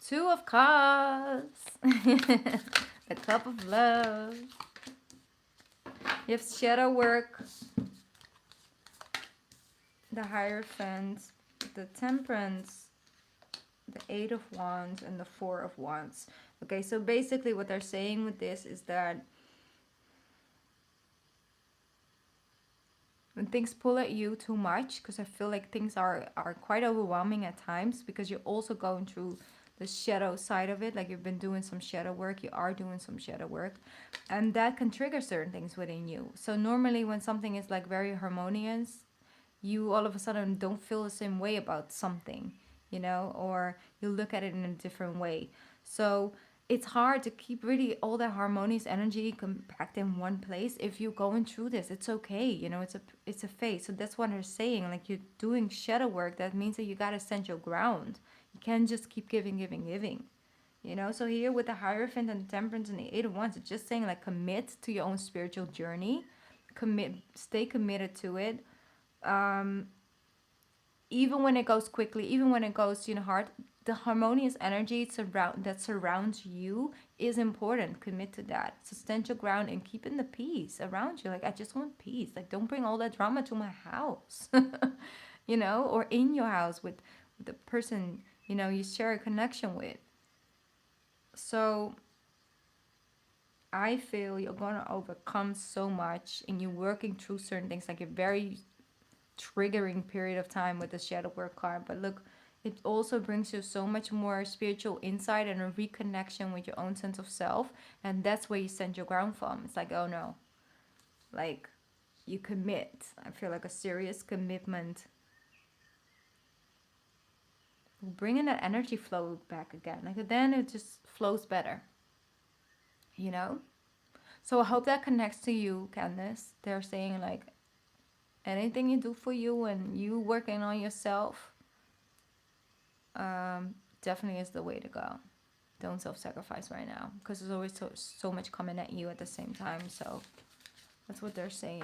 Two of Cups. The Cup of Love. You have shadow work. The Hierophant. The Temperance. the Eight of Wands and the Four of Wands. Okay, so basically what they're saying with this is that when things pull at you too much, because I feel like things are quite overwhelming at times, because you're also going through the shadow side of it, like you've been doing some shadow work, you are doing some shadow work, and that can trigger certain things within you. So normally when something is like very harmonious, you all of a sudden don't feel the same way about something, you know, or you look at it in a different way. So it's hard to keep really all that harmonious energy compact in one place. If you're going through this, it's okay, you know, it's a phase. So that's what they're saying, like you're doing shadow work, that means that you got to stand your ground. You can't just keep giving, you know. So here with the Hierophant and the Temperance and the Eight of Wands, it's just saying like commit to your own spiritual journey, stay committed to it. Even when it goes quickly, even when it goes, you know, hard, the harmonious energy that surrounds you is important. Commit to that. So stand your ground and keep in the peace around you. Like, I just want peace. Like, don't bring all that drama to my house, you know, or in your house with the person, you know, you share a connection with. So I feel you're going to overcome so much, and you're working through certain things. Like, a very triggering period of time with the shadow work card, but look, it also brings you so much more spiritual insight and a reconnection with your own sense of self, and that's where you stand your ground from. It's like, oh no, like you commit. I feel like a serious commitment, bringing that energy flow back again. Like, then it just flows better, you know. So I hope that connects to you, Candice. They're saying like anything you do for you and you working on yourself, definitely is the way to go. Don't self-sacrifice right now, because there's always so much coming at you at the same time. So that's what they're saying.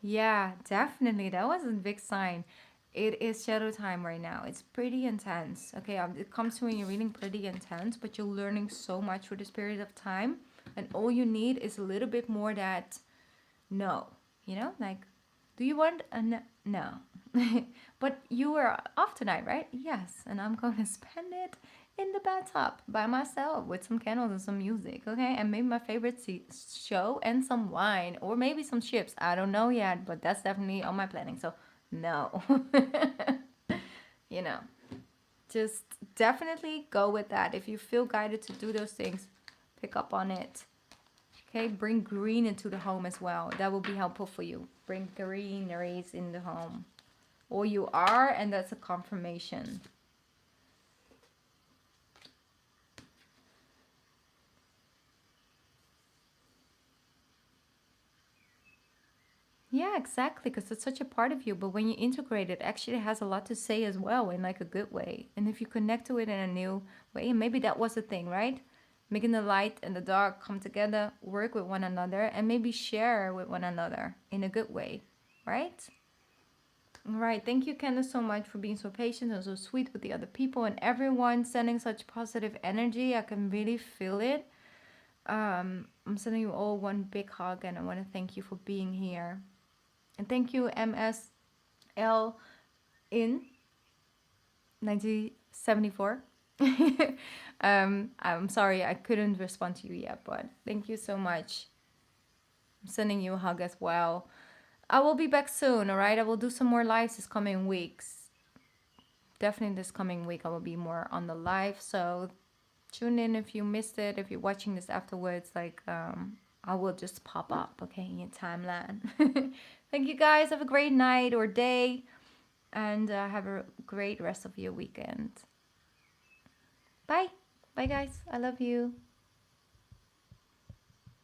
Yeah, definitely. That was a big sign. It is shadow time right now. It's pretty intense. Okay, it comes to when you're reading pretty intense, but you're learning so much for this period of time. And all you need is a little bit more that no, you know, like, do you want a no? But you were off tonight, right? Yes, and I'm going to spend it in the bathtub by myself with some candles and some music, okay? And maybe my favorite show and some wine, or maybe some chips. I don't know yet, but that's definitely on my planning. So, no. You know, just definitely go with that. If you feel guided to do those things, pick up on it. Okay, bring green into the home as well. That will be helpful for you. Bring greeneries in the home. Or you are, and that's a confirmation. Yeah, exactly, because it's such a part of you. But when you integrate it, actually it has a lot to say as well, in like a good way. And if you connect to it in a new way, and maybe that was the thing, right? Making the light and the dark come together, work with one another, and maybe share with one another in a good way, right? All right, thank you, Candace, so much for being so patient and so sweet with the other people and everyone, sending such positive energy. I can really feel it. I'm sending you all one big hug, and I want to thank you for being here. And thank you, MSL in 1974. I'm sorry I couldn't respond to you yet, but thank you so much. I'm sending you a hug as well. I will be back soon, all right? I will do some more lives this coming weeks. Definitely this coming week I will be more on the live, so tune in if you missed it. If you're watching this afterwards, like I will just pop up, okay, in your timeline. Thank you guys. Have a great night or day, and have a great rest of your weekend. Bye. Bye, guys. I love you.